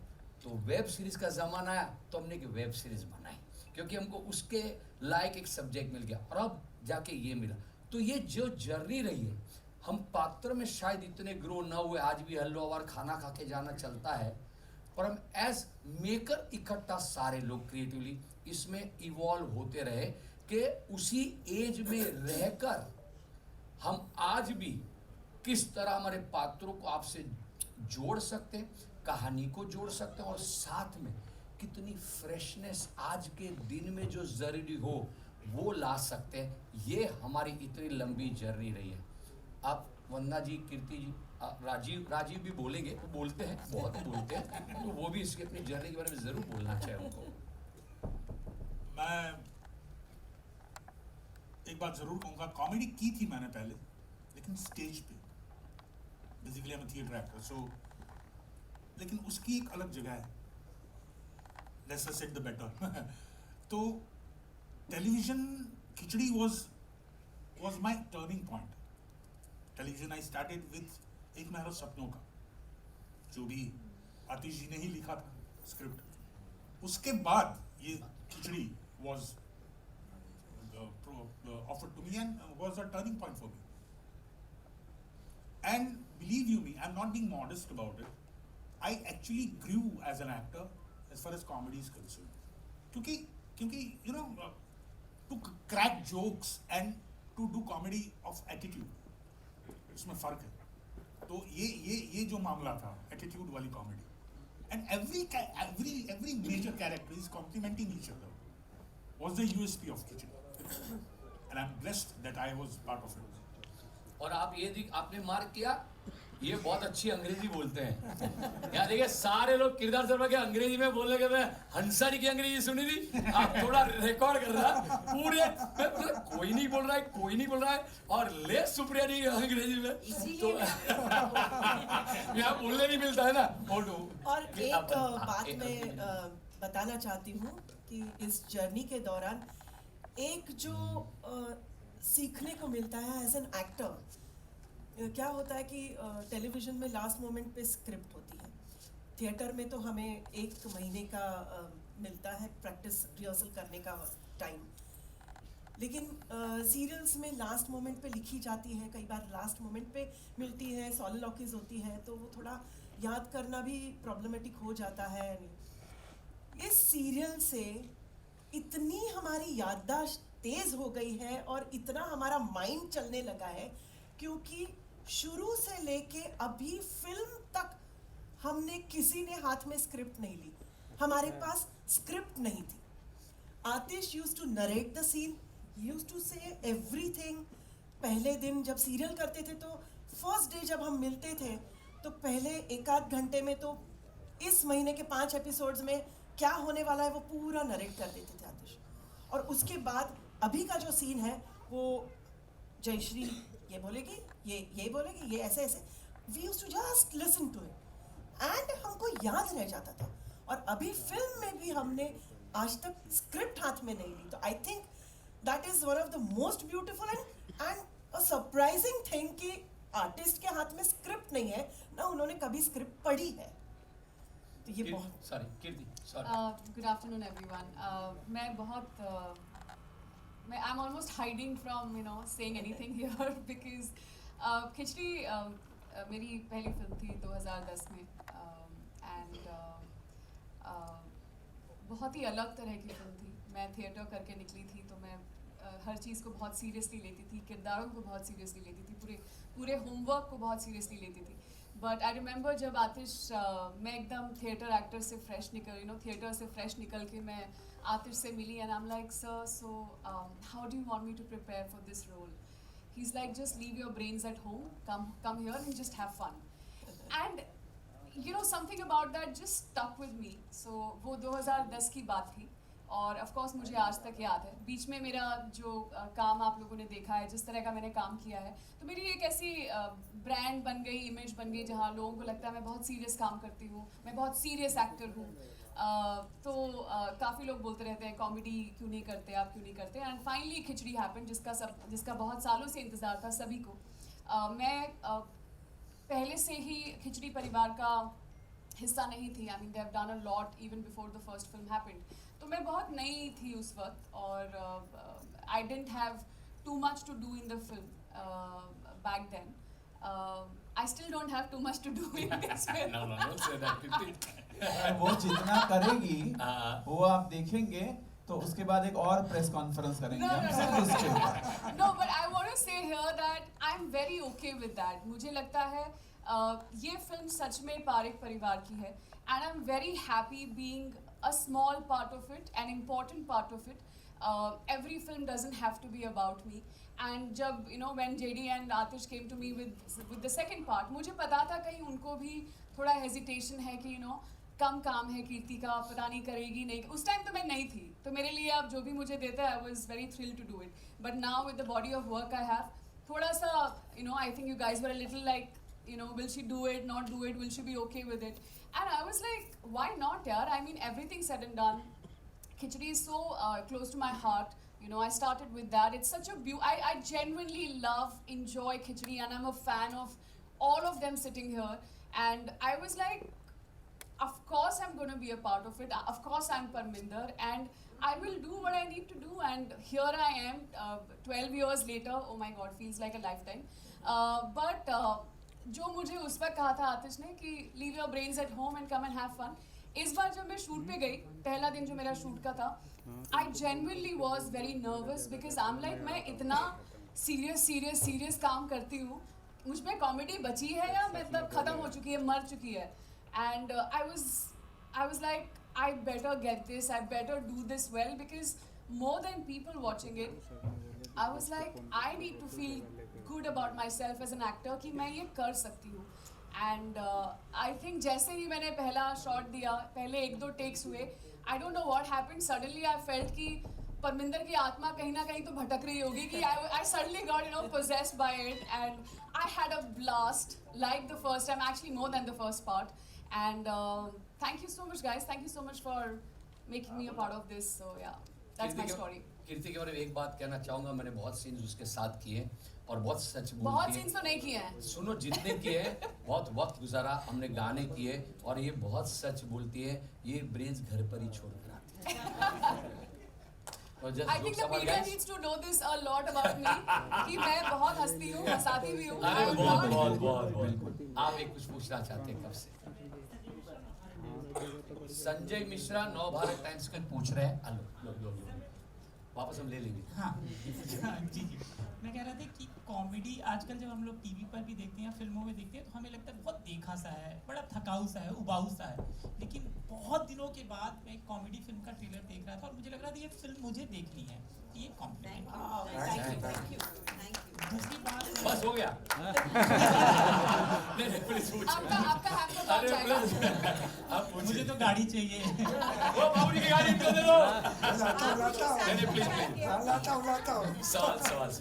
तो वेब सीरीज़ का ज़माना आया तो हमने एक वेब सीरीज़ बनाई, क्योंकि हमको उसके लायक एक सब्जेक्ट मिल गया, और अब जाके ये मिला। तो ये जो जर्नी रही है, हम पात्र में शायद इतने ग्रो ना हुए, आज भी हलवावार खाना खा के जाना चलता है, पर हम एज मेकर इकट्ठा सारे लोग क्रिएटिवली इसमें इवॉल्व होते रहे कि उसी एज में रहकर हम आज भी किस तरह हमारे पात्रों को आपसे जोड़ सकते हैं, कहानी को जोड़ सकते हैं, और साथ में कितनी फ्रेशनेस आज के दिन में जो ज़रूरी हो वो ला सकते हैं। ये हमारी इतनी लंबी जर्नी रही है। आप वंदना जी, कीर्ति जी, राजीव भी बोलेंगे, वो बोलते हैं, बहुत बोलते हैं, तो वो भी इसकी अपनी जर्नी के बारे में ज़रूर बोलना चाहिए उनको। मैं एक बात ज़रूर कहूँगा, कॉमेडी की थी मैंने पहले, लेकिन स्टेज पे, basically I am theatre actor, so लेकिन उसकी एक अलग जगह है, लेट्स सेट द बेटर। तो television Khichdi was my turning point. Television I started with Ek Mahal सपनों का, जो भी आतिश जी ने ही लिखा था स्क्रिप्ट। उसके बाद ये खिचड़ी was offered to me and was a turning point for me. And believe you me, I'm not being modest about it. I actually grew as an actor as far as comedy is concerned. क्योंकि you know, to crack jokes and to do comedy of attitude, इसमें फर्क है। तो ये जो मामला था attitude वाली comedy, and every major character is complementing each other, was the USP of Khichdi, and I'm blessed that I was part of it. और आप ये आपने मार्क किया, ये बहुत अच्छी अंग्रेजी बोलते हैं। यहाँ देखिए, सारे लोग किरदार शर्मा के अंग्रेजी में बोलने के, मैं हंसारी की अंग्रेजी सुनी थी, आप थोड़ा रिकॉर्ड कर रहा पूरे, कोई नहीं बोल रहा है, और ले सुप्रिया जी अंग्रेजी में, तो यहाँ बोलने नहीं मिलता है ना। और एक बात मैं बताना चाहती हूँ कि इस जर्नी के दौरान एक जो सीखने को मिलता है एज एन एक्टर, क्या होता है कि टेलीविज़न में लास्ट मोमेंट पे स्क्रिप्ट होती है, थिएटर में तो हमें 1 महीने का मिलता है प्रैक्टिस रिहर्सल करने का टाइम, लेकिन सीरियल्स में लास्ट मोमेंट पे लिखी जाती है, कई बार लास्ट मोमेंट पे मिलती है, सॉलिलॉक्यूज होती है, तो वो थोड़ा याद करना भी प्रॉब्लमेटिक हो जाता है। इस सीरियल से इतनी हमारी याददाश्त तेज हो गई है और इतना हमारा माइंड चलने लगा है, क्योंकि शुरू से लेके अभी फिल्म तक हमने किसी ने हाथ में स्क्रिप्ट नहीं ली, हमारे पास स्क्रिप्ट नहीं थी। Atish used to narrate the scene, used to say everything. पहले दिन जब सीरियल करते थे तो फर्स्ट डे जब हम मिलते थे तो पहले एक आध घंटे में तो इस महीने के 5 एपिसोड्स में क्या होने वाला है वो पूरा नरेट कर देते थे आतिश। और उसके बाद अभी का जो सीन है वो जयश्री ये बोलेगी, ये बोलेगी, ये ऐसे ऐसे, we used to just listen to it and हमको याद रह जाता था। और अभी फिल्म में भी हमने आज तक स्क्रिप्ट हाथ में नहीं ली, तो I think that is one of the most beautiful and a surprising thing कि आर्टिस्ट के हाथ में स्क्रिप्ट नहीं है ना, उन्होंने कभी स्क्रिप्ट पढ़ी है। तो ये बहुत sorry Kirti, sorry. Good afternoon everyone. मैं बहुत I am almost hiding from saying anything here because Khichdi मेरी पहली फिल्म थी 2010 में एंड बहुत ही अलग तरह की फिल्म थी। मैं थिएटर करके निकली थी तो मैं हर चीज़ को बहुत सीरियसली लेती थी, किरदारों को बहुत सीरियसली लेती थी, पूरे होमवर्क को बहुत सीरियसली लेती थी। बट आई रिमेंबर जब आतिश मैं एकदम थिएटर एक्टर से फ्रेश थिएटर से फ्रेश निकल के मैं आतिश से मिली and I am like sir so how do you want me to prepare for this role? He is like just leave your brains at home, come here and just have fun. And something about that just stuck with me. So वो 2010 की बात थी और of course मुझे आज तक याद है। बीच में मेरा जो काम आप लोगों ने देखा है, जिस तरह का मैंने काम किया है, तो मेरी एक ऐसी ब्रांड बन गई, इमेज बन गई जहाँ लोगों को लगता है मैं बहुत सीरियस काम करती हूँ, मैं बहुत सीरियस एक्टर हूँ। तो काफ़ी लोग बोलते रहते हैं कॉमेडी क्यों नहीं करते आप, क्यों नहीं करते। एंड फाइनली खिचड़ी हैपन, जिसका बहुत सालों से इंतज़ार था सभी को। मैं पहले से ही खिचड़ी परिवार का हिस्सा नहीं थी। I mean they have done a lot even before the first film happened. तो मैं बहुत नई थी उस वक्त और I didn't have too much to do in the film back then. I still don't have too much to do in this film. No, don't say that. वो जितना करेगी वो आप देखेंगे तो उसके बाद एक और प्रेस कॉन्फ्रेंस करेंगे हम सिर्फ उसके ऊपर। No, but I want to say here that I'm very okay with that. मुझे लगता है ये फिल्म सच में पारिक परिवार की है and I'm very happy being a small part of it, an important part of it. Every film doesn't have to be about me. And जब when JD and Atish came to me with the second part, मुझे पता था कहीं उनको भी थोड़ा hesitation है कि कम काम है कीर्ति का, पता नहीं करेगी नहीं। उस टाइम तो मैं नहीं थी, तो मेरे लिए आप जो भी मुझे देते हैं I was very thrilled to do it. But now with the body of work I have, थोड़ा सा I think you guys were a little like will she do it, not do it, will she be okay with it? And I was like, why not yaar? I mean everything said and done, Khichdi is so close to my heart. I started with that. It's such a I genuinely love, enjoy Khichdi and I'm a fan of all of them sitting here. And I was like, of course I'm going to be a part of it. Of course I'm Parminder and I will do what I need to do. And here I am 12 years later. Oh my God, feels like a lifetime. But जो मुझे उस वक्त कहा था आतिश ने कि leave your brains at home and come and have fun. इस बार जब मैं शूट पे गई, पहला दिन जो मेरा शूट का था, I genuinely was very nervous because I'm like मैं इतना serious काम करती हूँ, मुझ में कॉमेडी बची है या मतलब खत्म हो चुकी है, मर चुकी है। And I was like, I better get this, I better do this well because more than people watching it, I was like, I need to feel good about myself as an actor कि मैं ये कर सकती हूँ। And I think जैसे ही मैंने पहला shot दिया, पहले 1-2 टेक्स हुए, I don't know what happened, suddenly I felt कि परमिंदर की आत्मा कहीं ना कहीं तो भटक रही होगी कि I suddenly got possessed by it and I had a blast like the first time, actually more than the first part. And thank you so much guys, thank you so much for making me a part of this. So yeah, that's my story. कीर्ति के बारे में एक बात कहना चाहूँगा, मैंने बहुत scenes उसके साथ किए और बहुत सच बोलती है। बहुत सीन्स तो नहीं किए हैं। सुनो जितने किए बहुत वक्त गुजारा, हमने गाने किए और ये बहुत सच बोलती है, ये ब्रेन्स घर पर ही छोड़ कर आती है। I think the media needs to know this a lot about me कि मैं बहुत हंसती हूँ, हंसाती भी हूँ। अरे बहुत आप एक कुछ पूछना चाहते हैं कब से? संजय मिश्रा नवभारत टाइम्स को पूछ रहे हैं। लो वापस हम ले लेंगे। हाँ जी मैं कह रहा था कि कॉमेडी आजकल जब हम लोग टीवी पर भी देखते हैं, फिल्मों में देखते हैं, तो हमें लगता है बहुत देखा सा है, बड़ा थकाऊ सा है, उबाऊ सा है। लेकिन बहुत दिनों के बाद मैं एक कॉमेडी फिल्म का ट्रेलर देख रहा था और मुझे लग रहा था ये फिल्म मुझे देखनी है। ये कॉम्प्लीमेंट है। दूसरी बात बस हो गया। मुझे तो गाड़ी चाहिए। वो बाबूजी की गाड़ी क्यों दे दो?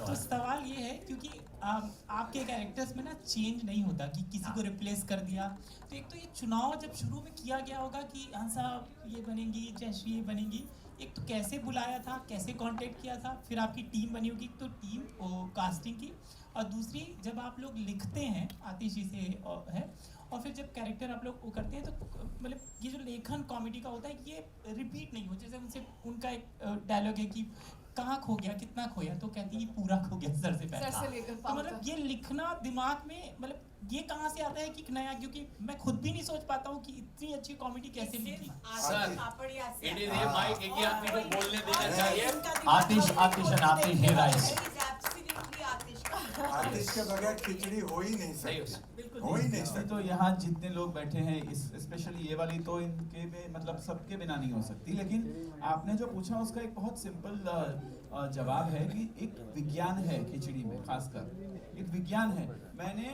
तो सवाल ये है क्योंकि आपके कैरेक्टर्स में ना चेंज नहीं होता कि किसी को रिप्लेस कर दिया। तो एक तो ये चुनाव जब शुरू में किया गया होगा कि हंसा ये बनेंगी, जयश्री ये बनेगी, एक तो कैसे बुलाया था, कैसे कांटेक्ट किया था, फिर आपकी टीम बनी होगी तो टीम कास्टिंग की, और दूसरी जब आप लोग लिखते हैं आतिश जी से है, और फिर जब कैरेक्टर आप लोग वो करते हैं तो मतलब ये जो लेखन कॉमेडी का होता है ये रिपीट नहीं हो। जैसे उनसे उनका एक डायलॉग है कि कहाँ खो गया, कितना खोया, तो कहती है पूरा खो गया सर से पैर। तो मतलब ये लिखना दिमाग में मतलब ये कहाँ से आता है कि नया, क्योंकि मैं खुद भी नहीं सोच पाता हूँ कि इतनी अच्छी कॉमेडी कैसे लिखी। आतिश के बगैर खिचड़ी हो ही नहीं सकती, हो ही नहीं सकती। तो यहाँ जितने लोग बैठे हैं, स्पेशली ये वाली तो इनके में मतलब सबके बिना नहीं हो सकती। लेकिन आपने जो पूछा उसका एक बहुत सिंपल जवाब है कि एक विज्ञान है खिचड़ी में, खासकर एक विज्ञान है। मैंने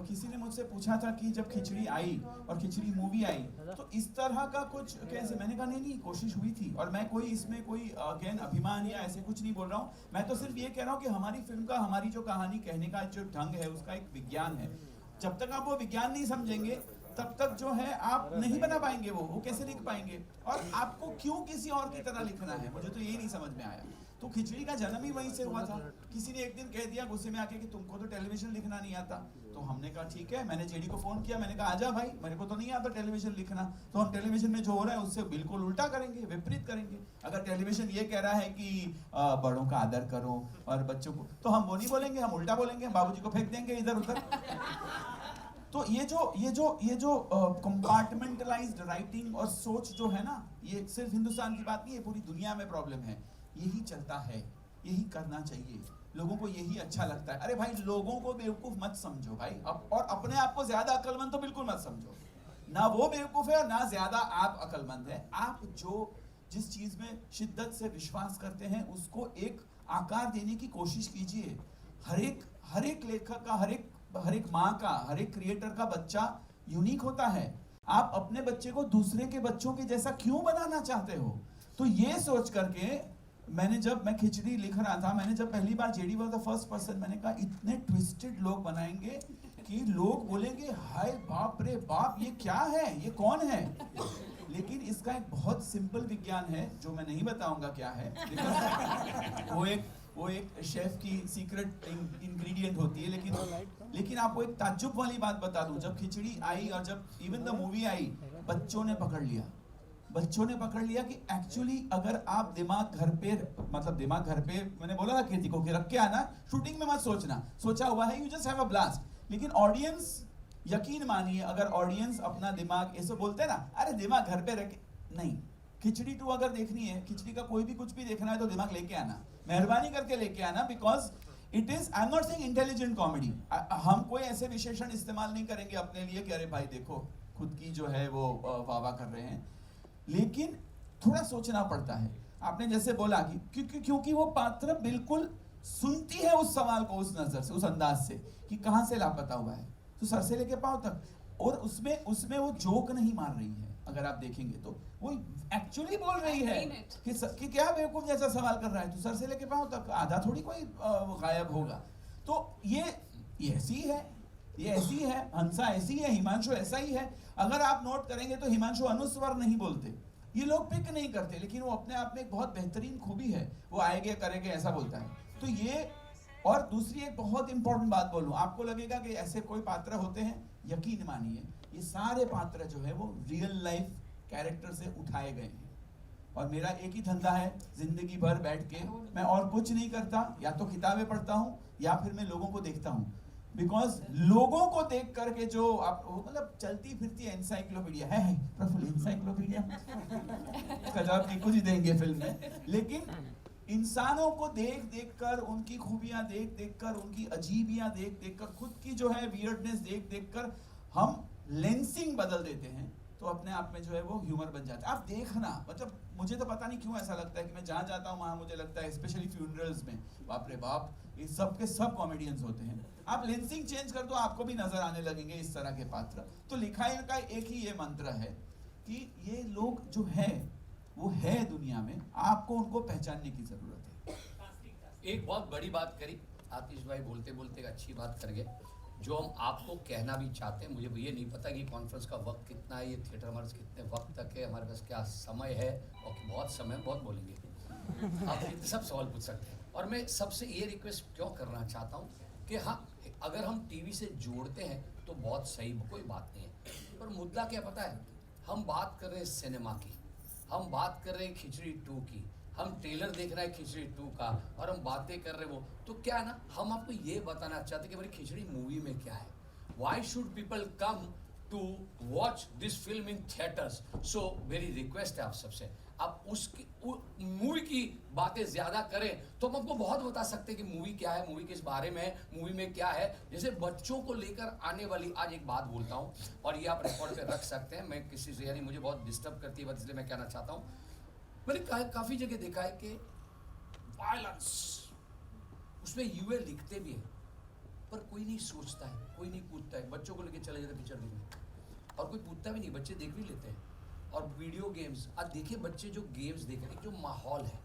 किसी ने मुझसे पूछा था कि जब खिचड़ी आई और खिचड़ी मूवी आई तो इस तरह का कुछ कैसे, मैंने कहा नहीं कोशिश हुई थी, और मैं कोई इसमें कोई अगेन अभिमान या ऐसे कुछ नहीं बोल रहा हूँ। मैं तो सिर्फ ये कह रहा हूँ कि हमारी फिल्म का, हमारी जो कहानी कहने का जो ढंग है उसका एक विज्ञान है। जब तक आप वो विज्ञान नहीं समझेंगे तब तक जो है आप नहीं बना पाएंगे, वो कैसे लिख पाएंगे, और आपको क्यों किसी और की तरह लिखना है, मुझे तो यही नहीं समझ में आया। तो खिचड़ी का जन्म ही वहीं से हुआ था। किसी ने एक दिन कह दिया गुस्से में आके कि तुमको तो टेलीविजन लिखना नहीं आता। तो हमने कहा ठीक है, मैंने जेडी को फोन किया, मैंने कहा आजा भाई, मेरे को तो नहीं आता टेलीविजन लिखना, तो हम टेलीविजन में जो हो रहा है उससे बिल्कुल उल्टा करेंगे, विपरीत करेंगे। अगर टेलीविजन ये कह रहा है कि बड़ों का आदर करो और बच्चों को, तो हम वो नहीं बोलेंगे, हम उल्टा बोलेंगे, बाबूजी को फेंक देंगे इधर उधर। तो ये जो कंपार्टमेंटलाइज्ड राइटिंग और सोच जो है ना, ये सिर्फ हिंदुस्तान की बात नहीं है, पूरी दुनिया में प्रॉब्लम है। यही चलता है, यही करना चाहिए, लोगों को यही अच्छा लगता है। अरे भाई लोगों को बेवकूफ मत समझो भाई, और अपने आप को ज्यादा अक्लमंद तो बिल्कुल मत समझो। ना वो बेवकूफ है और ना ज्यादा आप अक्लमंद है। आप जिस चीज में शिद्दत से विश्वास करते हैं उसको एक आकार देने की कोशिश कीजिए। हर एक लेखक का, हर एक माँ का, हर एक क्रिएटर का बच्चा यूनिक होता है। आप अपने बच्चे को दूसरे के बच्चों के जैसा क्यों बनाना चाहते हो? तो ये सोच करके जब मैं खिचड़ी लिख रहा था, मैंने जब पहली बार JD was the first person, मैंने कहा इतने ट्विस्टेड लोग बनाएंगे कि लोग बोलेंगे हाय बाप रे बाप, ये क्या है, ये कौन है। लेकिन इसका एक बहुत सिंपल विज्ञान है जो मैं नहीं बताऊंगा क्या है, वो एक शेफ की सीक्रेट इंग्रेडिएंट होती है। लेकिन आपको एक ताज्जुब वाली बात बता दूं, जब खिचड़ी आई और जब इवन द मूवी आई, बच्चों ने पकड़ लिया कि एक्चुअली अगर आप दिमाग घर पे मैंने बोला था कृति को कि रख के आना, शूटिंग में मत सोचा हुआ है, you just have a blast. लेकिन ऑडियंस, यकीन मानिए, अगर ऑडियंस अपना दिमाग, ऐसे बोलते हैं ना, अरे दिमाग घर पे रखे, नहीं। खिचड़ी 2 अगर देखनी है, खिचड़ी का कोई भी कुछ भी देखना है तो दिमाग लेके आना, मेहरबानी करके लेके आना, because it is, I am not saying intelligent comedy. हम कोई ऐसे विशेषण इस्तेमाल नहीं करेंगे अपने लिए कि अरे भाई देखो खुद की जो है वो वाह कर रहे हैं, लेकिन थोड़ा सोचना पड़ता है। आपने जैसे बोला कि क्योंकि वो पात्र बिल्कुल सुनती है उस सवाल को उस नजर से, उस अंदाज से कि कहां से लापता हुआ है, तो सर से लेके पांव तक, और उसमें वो जोक नहीं मार रही है। अगर आप देखेंगे तो वो एक्चुअली बोल रही है कि क्या बेवकूफ जैसा सवाल कर रहा है, तो सर से लेके पांव तक, आधा थोड़ी कोई गायब होगा। तो ये ऐसी है, हंसा ऐसी है, हिमांशु ऐसा ही है। अगर आप नोट करेंगे तो हिमांशु अनुस्वर नहीं बोलते, ये लोग पिक नहीं करते, लेकिन वो अपने आप में एक बहुत बेहतरीन खूबी है, वो आएंगे करेंगे ऐसा बोलता है। तो ये, और दूसरी एक बहुत इंपॉर्टेंट बात बोलूं, आपको लगेगा कि ऐसे कोई पात्र होते हैं, यकीन मानिए ये सारे पात्र जो है वो रियल लाइफ कैरेक्टर से उठाए गए हैं। और मेरा एक ही धंधा है जिंदगी भर बैठ के मैं और कुछ नहीं करता, या तो किताबें पढ़ता हूँ या फिर मैं लोगों को देखता हूँ। बिकॉज लोगों को देख करके जो आप मतलब चलती फिरती एनसाइक्लोपीडिया है प्रफुल्ल एनसाइक्लोपीडिया इसका जवाब निकू जी देंगे फिल्म में। लेकिन इंसानों को देख देख कर, उनकी खूबियां देख देख कर, उनकी अजीबियां देख देख कर, खुद की जो है वियर्डनेस देख देख कर हम लेंसिंग बदल देते हैं, तो अपने आप में जो है वो ह्यूमर बन जाता है। आप देखना, मतलब मुझे तो पता नहीं क्यों ऐसा लगता है कि मैं जहाँ जाता हूँ वहाँ मुझे लगता है, स्पेशली फ्यूनरल्स में, बाप रे बाप ये सब के सब कॉमेडियंस होते हैं। आप लेंसिंग चेंज कर दो, आपको भी नजर आने लगेंगे इस तरह के पात्र। तो लिखाई का एक ही ये मंत्र है कि ये लोग जो है वो है दुनिया में, आपको उनको पहचानने की जरूरत है। एक बहुत बड़ी बात करी आतिश भाई, बोलते बोलते एक अच्छी बात कर गए जो हम आपको कहना भी चाहते हैं। मुझे ये नहीं पता कि कॉन्फ्रेंस का वक्त कितना है, ये थिएटर हमारे पास कितने वक्त तक है, हमारे पास क्या समय है, और बहुत समय बहुत बोलेंगे आप इतने सब सवाल पूछ सकते हैं। और मैं सबसे ये रिक्वेस्ट क्यों करना चाहता हूँ कि हाँ, अगर हम टीवी से जोड़ते हैं तो बहुत सही, कोई बात नहीं है, पर मुद्दा क्या पता है, हम बात कर रहे हैं सिनेमा की, हम बात कर रहे हैं खिचड़ी 2 की, हम ट्रेलर देख रहे हैं खिचड़ी 2 का, और हम बातें कर रहे हैं वो, तो क्या है ना, हम आपको ये बताना चाहते हैं कि भाई खिचड़ी मूवी में क्या है, why should people come to watch this film in theatres. So मेरी रिक्वेस्ट है आप सबसे, आप उसकी मूवी की बातें ज़्यादा करें तो हम आपको बहुत बता सकते हैं कि मूवी क्या है, मूवी किस बारे में है, मूवी में क्या है। जैसे बच्चों को लेकर आने वाली, आज एक बात बोलता हूँ और ये आप रिकॉर्ड पे रख सकते हैं, मैं किसी से, यानी मुझे बहुत डिस्टर्ब करती है बात, इसलिए मैं कहना चाहता हूँ। मैंने काफ़ी जगह देखा है कि वायलेंस, उसमें यूए लिखते भी हैं पर कोई नहीं सोचता है, कोई नहीं पूछता है। बच्चों को लेके चले जाते पिक्चर देखने और कोई पूछता भी नहीं, बच्चे देख भी लेते हैं। और वीडियो गेम्स, अब देखिए बच्चे जो गेम्स देख रहे हैं, जो माहौल है,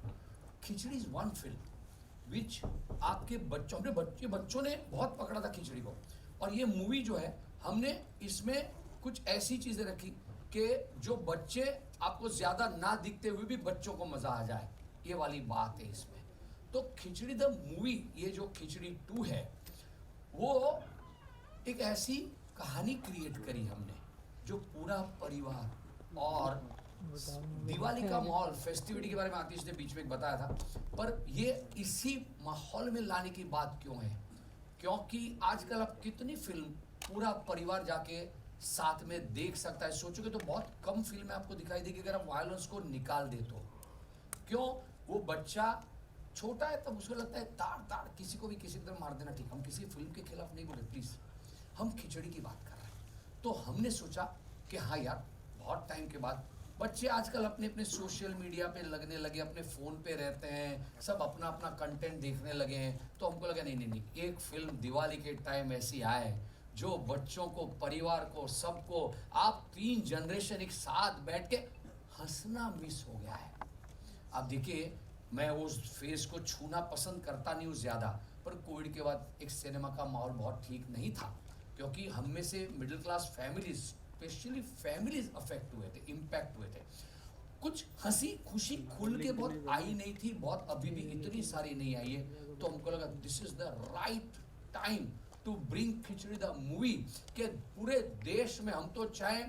खिचड़ी इज वन फिल्म विच आपके बच्चों, अपने बच्चों ने बहुत पकड़ा था खिचड़ी को, और ये मूवी जो है हमने इसमें कुछ ऐसी चीज़ें रखी कि जो बच्चे आपको ज़्यादा ना दिखते हुए भी बच्चों को मज़ा आ जाए, ये वाली बात है इसमें। तो खिचड़ी द मूवी, ये जो खिचड़ी 2 है, वो एक ऐसी कहानी क्रिएट करी हमने जो पूरा परिवार, और दिवाली का माहौल, फेस्टिविटी के बारे में आतिश ने बीच में बताया था, पर ये इसी माहौल में लाने की बात क्यों है, क्योंकि आजकल अब कितनी फिल्म पूरा परिवार जाके साथ में देख सकता है। सोचोगे तो बहुत कम फिल्में आपको दिखाई देगी अगर आप वायलेंस को निकाल दे तो। क्यों? वो बच्चा छोटा है तब उसको लगता है ताड़ ताड़ किसी को भी किसी तरह मार देना ठीक। हम किसी फिल्म के खिलाफ नहीं बोले प्लीज़, हम खिचड़ी की बात कर रहे हैं। तो हमने सोचा कि हाँ यार, बहुत टाइम के बाद बच्चे आजकल अपने अपने सोशल मीडिया पे लगने लगे, अपने फ़ोन पे रहते हैं, सब अपना अपना कंटेंट देखने लगे हैं। तो हमको लगा नहीं, एक फिल्म दिवाली के टाइम ऐसी आए जो बच्चों को, परिवार को, सबको, आप 3 जनरेशन एक साथ बैठ के हंसना मिस हो गया है। अब देखिए, मैं उस फेस को छूना पसंद करता नहीं हूँ ज़्यादा, पर कोविड के बाद एक सिनेमा का माहौल बहुत ठीक नहीं था, क्योंकि हम में से middle class families, specially families affect हुए थे, इम्पैक्ट हुए थे। कुछ हंसी खुशी खुल के बहुत आई नहीं थी, बहुत अभी भी इतनी सारी नहीं आई है। तो हमको लगा this is the right time to bring Khichdi the movie, के पूरे देश में हम तो चाहे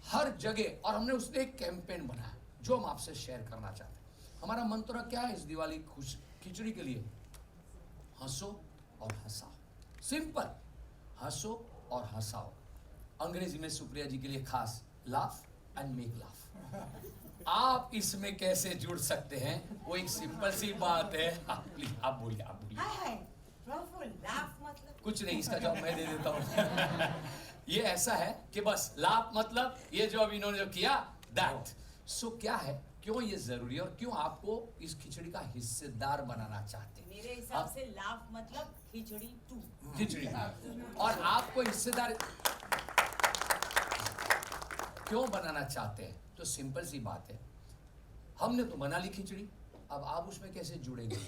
हर जगह, और हमने उसने एक कैंपेन बनाया जो हम आपसे शेयर करना चाहते हैं। हमारा मंत्र क्या है इस दिवाली खिचड़ी के लिए? हंसो और हंसाओ। सिंपल, हंसो और हंसाओ। अंग्रेजी में सुप्रिया जी के लिए खास, लाफ एंड मेक लाफ। आप इसमें कैसे जुड़ सकते हैं, वो एक सिंपल सी बात है। प्लीज आप बोलिए, आप बोलिए। लाफ मतलब कुछ नहीं, इसका जवाब मैं दे देता हूँ। ये ऐसा है कि बस लाफ मतलब ये जो अभी इन्होंने जो किया, दैट। सो क्या है, क्यों ये जरूरी है और क्यों आपको इस खिचड़ी का हिस्सेदार बनाना चाहते हैं? मेरे हिसाब से लाफ मतलब खिचड़ी 2। खिचड़ी, और आपको हिस्सेदार क्यों बनाना चाहते हैं? तो सिंपल सी बात है, हमने तो बना ली खिचड़ी, अब आप उसमें कैसे जुड़ेंगे?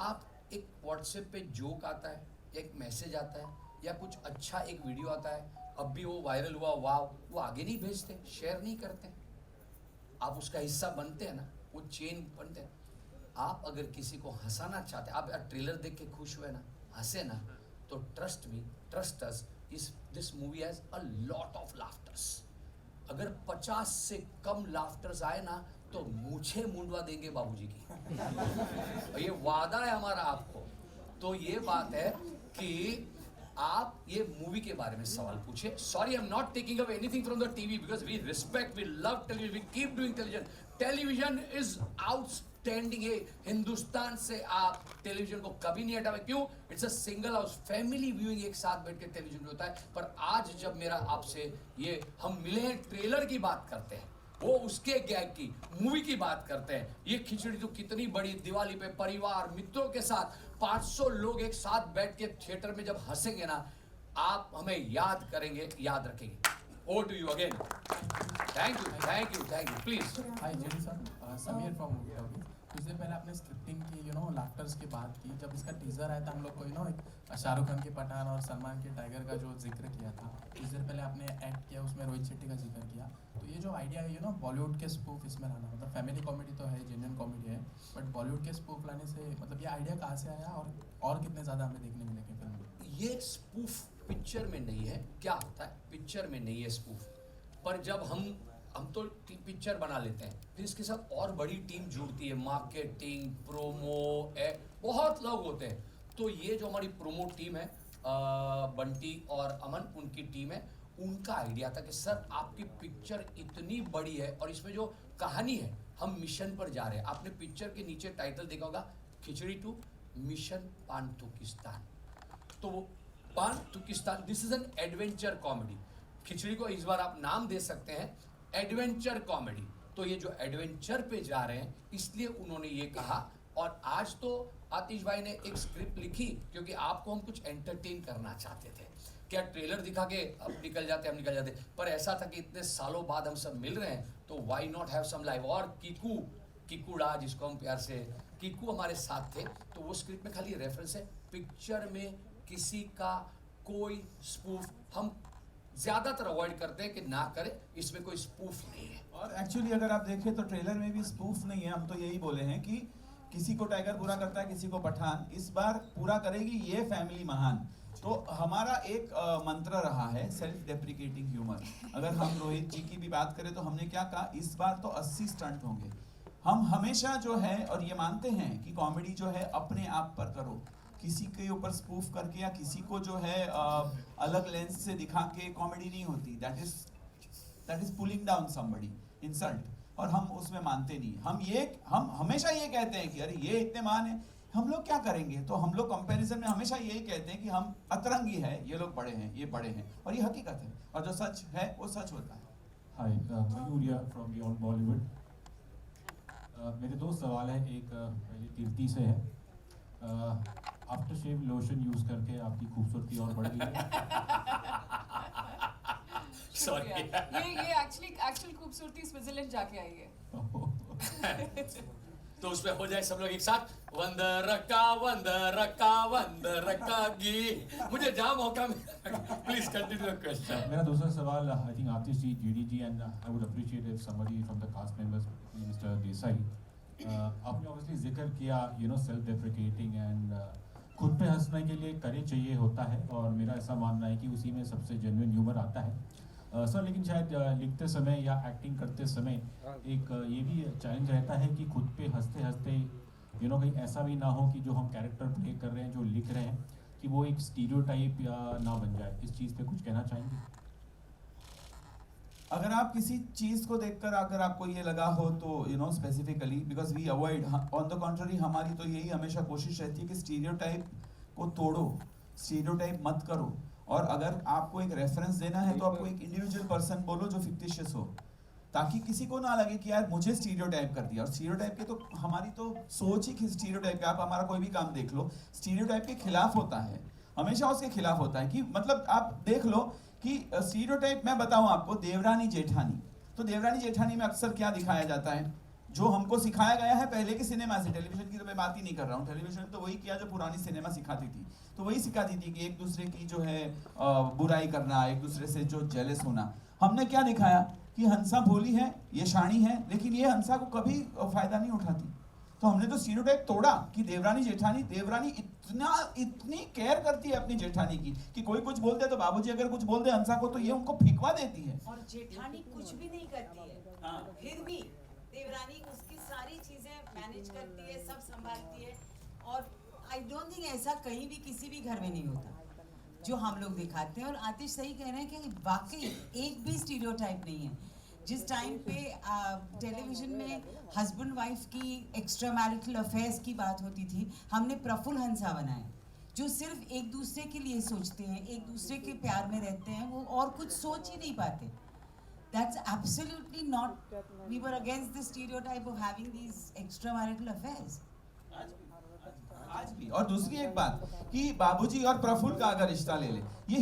आप एक व्हाट्सएप पे जोक आता है, एक मैसेज आता है, या कुछ अच्छा एक वीडियो आता है, अब भी वो वायरल हुआ, वाह, वो आगे नहीं भेजते, शेयर नहीं करते। आप उसका हिस्सा बनते हैं ना, वो चेन बनते हैं। आप अगर किसी को हंसाना चाहते हैं, आप ट्रेलर देख के खुश हुए ना, हंसे ना, तो trust me, trust us, this movie has a lot of laughters. अगर 50 से कम लाफ्टर्स आए ना, तो मूछे मुंडवा देंगे बाबूजी की। ये वादा है हमारा आपको। तो ये बात है कि आप ये मूवी के बारे में सवाल पूछे। Sorry, I am not taking away anything from the TV because we respect, we love television, we keep doing television. Television is outstanding है। हिंदुस्तान से आप टेलीविजन को कभी नहीं हटावे। क्यों? It's a single house, family viewing, एक साथ बैठ के टेलीविजन होता है। पर आज जब मेरा आपसे ये हम मिले हैं, ट्रेलर की बात करते हैं, वो उसके गैग की मूवी की बात करते हैं। ये खिचड़ी तो कितनी बड़ी, दिवाली पे परिवार मित्रों के साथ 500 लोग एक साथ बैठ के थिएटर में जब हंसेंगे ना, आप हमें याद करेंगे, याद रखेंगे। Over to you again. Thank you, thank you, thank you. Please. Hi JD sir, Sameer from movie talkies. कुछ देर पहले आपने स्क्रिप्टिंग की, लाफ्टर्स की बात की। जब इसका टीजर आया था हम लोग को एक शाहरुख खान के पठान और सलमान के टाइगर का जो जिक्र किया था, कुछ देर पहले आपने एक्ट किया, उसमें रोहित शेट्टी का जिक्र किया। तो ये जो आइडिया है बॉलीवुड के स्पूफ इसमें लाना, मतलब फैमिली कॉमेडी तो है, जेन्युइन कॉमेडी है, बट बॉलीवुड के स्पूफ लाने से मतलब ये आइडिया कहाँ से आया और कितने ज़्यादा हमें देखने मिलेंगे फिल्म में? ये स्पूफ पिक्चर में नहीं है। क्या होता है, पिक्चर में नहीं है स्पूफ, पर जब हम तो पिक्चर बना लेते हैं, फिर इसके साथ और बड़ी टीम जुड़ती है, मार्केटिंग, प्रोमो, बहुत लोग होते हैं। तो ये जो हमारी प्रोमो टीम है, बंटी और अमन, उनकी टीम है, उनका आइडिया था कि सर आपकी पिक्चर इतनी बड़ी है और इसमें जो कहानी है, हम मिशन पर जा रहे हैं। आपने पिक्चर के नीचे टाइटल देखा होगा, खिचड़ी 2 मिशन पानतुकिस्तान। तो वो Paantukistan, this is an adventure comedy. Khichdi को इस बार आप नाम दे सकते हैं एडवेंचर कॉमेडी। तो ये जो एडवेंचर पे जा रहे हैं, इसलिए उन्होंने ये कहा। और आज तो आतिश भाई ने एक स्क्रिप्ट लिखी क्योंकि आपको हम कुछ एंटरटेन करना चाहते थे। क्या ट्रेलर दिखा के अब निकल जाते, हम निकल जाते, पर ऐसा था कि इतने सालों बाद हम सब मिल रहे हैं, तो why not have some live. और किकुड़ा, जिसको हम प्यार से किकू, हमारे साथ थे। तो वो स्क्रिप्ट में खाली रेफरेंस है, पिक्चर में किसी का कोई स्पूफ हम ज्यादातर अवॉइड करते हैं कि ना करें, इसमें कोई स्पूफ नहीं है। और एक्चुअली अगर आप देखें तो ट्रेलर में भी स्पूफ नहीं है। हम तो यही बोले हैं कि किसी को टाइगर पूरा करता है, किसी को पठान, इस बार पूरा करेगी ये फैमिली महान। तो हमारा एक मंत्र रहा है सेल्फ डेप्रिकेटिंग ह्यूमर। अगर हम रोहित जी की भी बात करें तो हमने क्या कहा, इस बार तो 80 स्टंट होंगे। हम हमेशा जो है और ये मानते हैं कि कॉमेडी जो है अपने आप पर करो, किसी के ऊपर स्पूफ करके या किसी को जो है अलग लेंस से दिखा के कॉमेडी नहीं होती। That is pulling down somebody, insult. और हम उसमें मानते नहीं। हम हमेशा ये कहते हैं कि अरे ये इतने महान है, हम लोग क्या करेंगे। तो हम लोग कंपैरिजन में हमेशा यही कहते हैं कि हम अतरंगी है, ये लोग बड़े हैं, ये बड़े हैं, और ये हकीकत है, और जो सच है वो सच होता है। हाय, मयूरिया फ्रॉम बियॉन्ड बॉलीवुड। मेरे दो सवाल हैं। एक पहले कीर्ति से है, आफ्टर शेव लोशन यूज करके आपकी खूबसूरती और बढ़ गई है। सॉरी, ये एक्चुअल खूबसूरती स्विट्जरलैंड जाके आई है। तो उसमें हो जाए सब लोग एक साथ, वंदरका वंदरका वंदरका गी। मुझे जहाँ मौका मिला, प्लीज कंटिन्यू द क्वेश्चन। मेरा दूसरा सवाल, I think Aatish ji, GD ji, and I would appreciate if somebody from the cast members, mister Desai, आपने ऑब्वियसली जिक्र किया सेल्फ डेप्रिकेटिंग एंड खुद पे हंसने के लिए करे चाहिए होता है, और मेरा ऐसा मानना है कि उसी में सबसे जेन्युइन ह्यूमर आता है। सर लेकिन शायद लिखते समय या एक्टिंग करते समय एक ये भी चैलेंज रहता है कि खुद पे हंसते हंसते कहीं ऐसा भी ना हो कि जो हम कैरेक्टर प्ले कर रहे हैं, जो लिख रहे हैं, कि वो एक स्टीरियोटाइप या ना बन जाए। इस चीज़ पे कुछ कहना चाहेंगे? अगर आप किसी चीज को देखकर अगर आपको ये लगा हो तो specifically, because we avoid, on the contrary हमारी तो यही हमेशा कोशिश रहती है कि स्टीरियोटाइप को तोड़ो, स्टीरियोटाइप मत करो। और अगर आपको एक रेफरेंस देना है तो आपको एक इंडिविजुअल पर्सन बोलो जो फिक्टिशियस हो, ताकि किसी को ना लगे कि यार मुझे स्टीरियोटाइप कर दिया। और स्टीरियोटाइप के तो हमारी तो सोच ही स्टीरियोटाइप पे, आप हमारा कोई भी काम देख लो, स्टीरियोटाइप के खिलाफ होता है, हमेशा उसके खिलाफ होता है। कि मतलब आप देख लो कि स्टीरियोटाइप, मैं बताऊं आपको, देवरानी जेठानी, तो देवरानी जेठानी में अक्सर क्या दिखाया जाता है, जो हमको सिखाया गया है पहले के सिनेमा से। टेलीविजन की तो मैं बात ही नहीं कर रहा हूँ, टेलीविजन तो वही किया जो पुरानी सिनेमा सिखाती थी। तो वही सिखाती थी कि एक दूसरे की जो है बुराई करना, एक दूसरे से जो जेलस होना। हमने क्या दिखाया कि हंसा भोली है, ये शानी है, लेकिन ये हंसा को कभी फायदा नहीं उठाती। तो हमने तो स्टीरियोटाइप तोड़ा कि देवरानी इतनी केयर करती है अपनी जेठानी की कि कोई कुछ बोल दे तो बाबूजी अगर कुछ बोल दे हंसा को तो ये उनको फिकवा देती है। और जेठानी कुछ भी नहीं करती है, फिर भी देवरानी उसकी सारी चीजें मैनेज करती है, सब संभालती है, और आई डोंट थिंक ऐसा कहीं भी किसी भी घर में नहीं होता जो हम लोग दिखाते हैं। और आतिश सही कह रहे हैं कि वाकई एक भी स्टीरियोटाइप नहीं है। जिस टाइम पे टेलीविजन में हस्बैंड वाइफ की एक्स्ट्रा मैरिटल अफेयर्स की बात होती थी, हमने प्रफुल्ल हंसा बनाए जो सिर्फ एक दूसरे के लिए सोचते हैं, एक दूसरे के प्यार में रहते हैं, वो और कुछ सोच ही नहीं पाते। That's absolutely not, we were against the stereotype of having these extramarital affairs. आज भी। और दूसरी एक बात कि बाबूजी और प्रफुल्ल का अगर रिश्ता ले ले, ये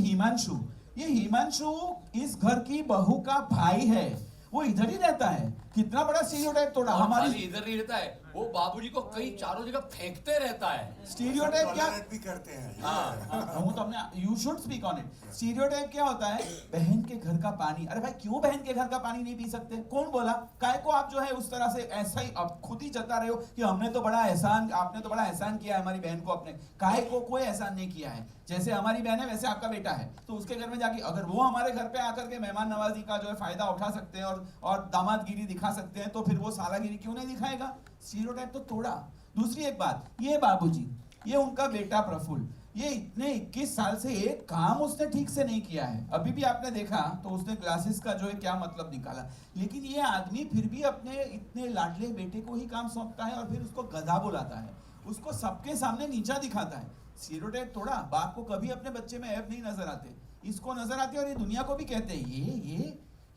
हिमांशु इस घर की बहू का भाई है, वो इधर ही रहता है। कितना बड़ा स्टीरियोटाइप तोड़ा हमारी। इधर नहीं रहता है वो, बाबूजी को कई चारों जगह फेंकते रहता है। स्टीरियोटाइप क्या भी करते हैं। हाँ, वो तो हमने, you should speak on it। Stereotype क्या होता है? बहन के घर का पानी। अरे भाई क्यों बहन के घर का पानी नहीं पी सकते? कौन बोला? काहे को आप जो है उस तरह से ऐसा ही अब खुद ही जता रहे हो कि हमने तो बड़ा एहसान, आपने तो बड़ा एहसान किया है हमारी बहन को अपने। काहे को कोई एहसान नहीं किया है। जैसे हमारी बहन है वैसे आपका बेटा है, तो उसके घर में जाके अगर वो हमारे घर पे आकर के मेहमान नवाजी का जो है फायदा उठा सकते हैं और दामादगिरी दिखा सकते हैं, तो फिर वो सालागिरी क्यों नहीं दिखाएगा? स्टीरियोटाइप तो तोड़ा। दूसरी एक बात, ये बाबूजी, ये उनका बेटा प्रफुल्ल, ये इतने 21 साल से एक काम उसने ठीक से नहीं किया है। अभी भी आपने देखा तो उसने ग्लासेस का जो है क्या मतलब निकाला, लेकिन ये आदमी फिर भी अपने इतने लाडले बेटे को ही काम सौंपता है और फिर उसको गधा बुलाता है, उसको सबके सामने नीचा दिखाता है। स्टीरियोटाइप तोड़ा। बाप को कभी अपने बच्चे में ऐब नहीं नजर आते, इसको नजर आते और ये दुनिया को भी कहते हैं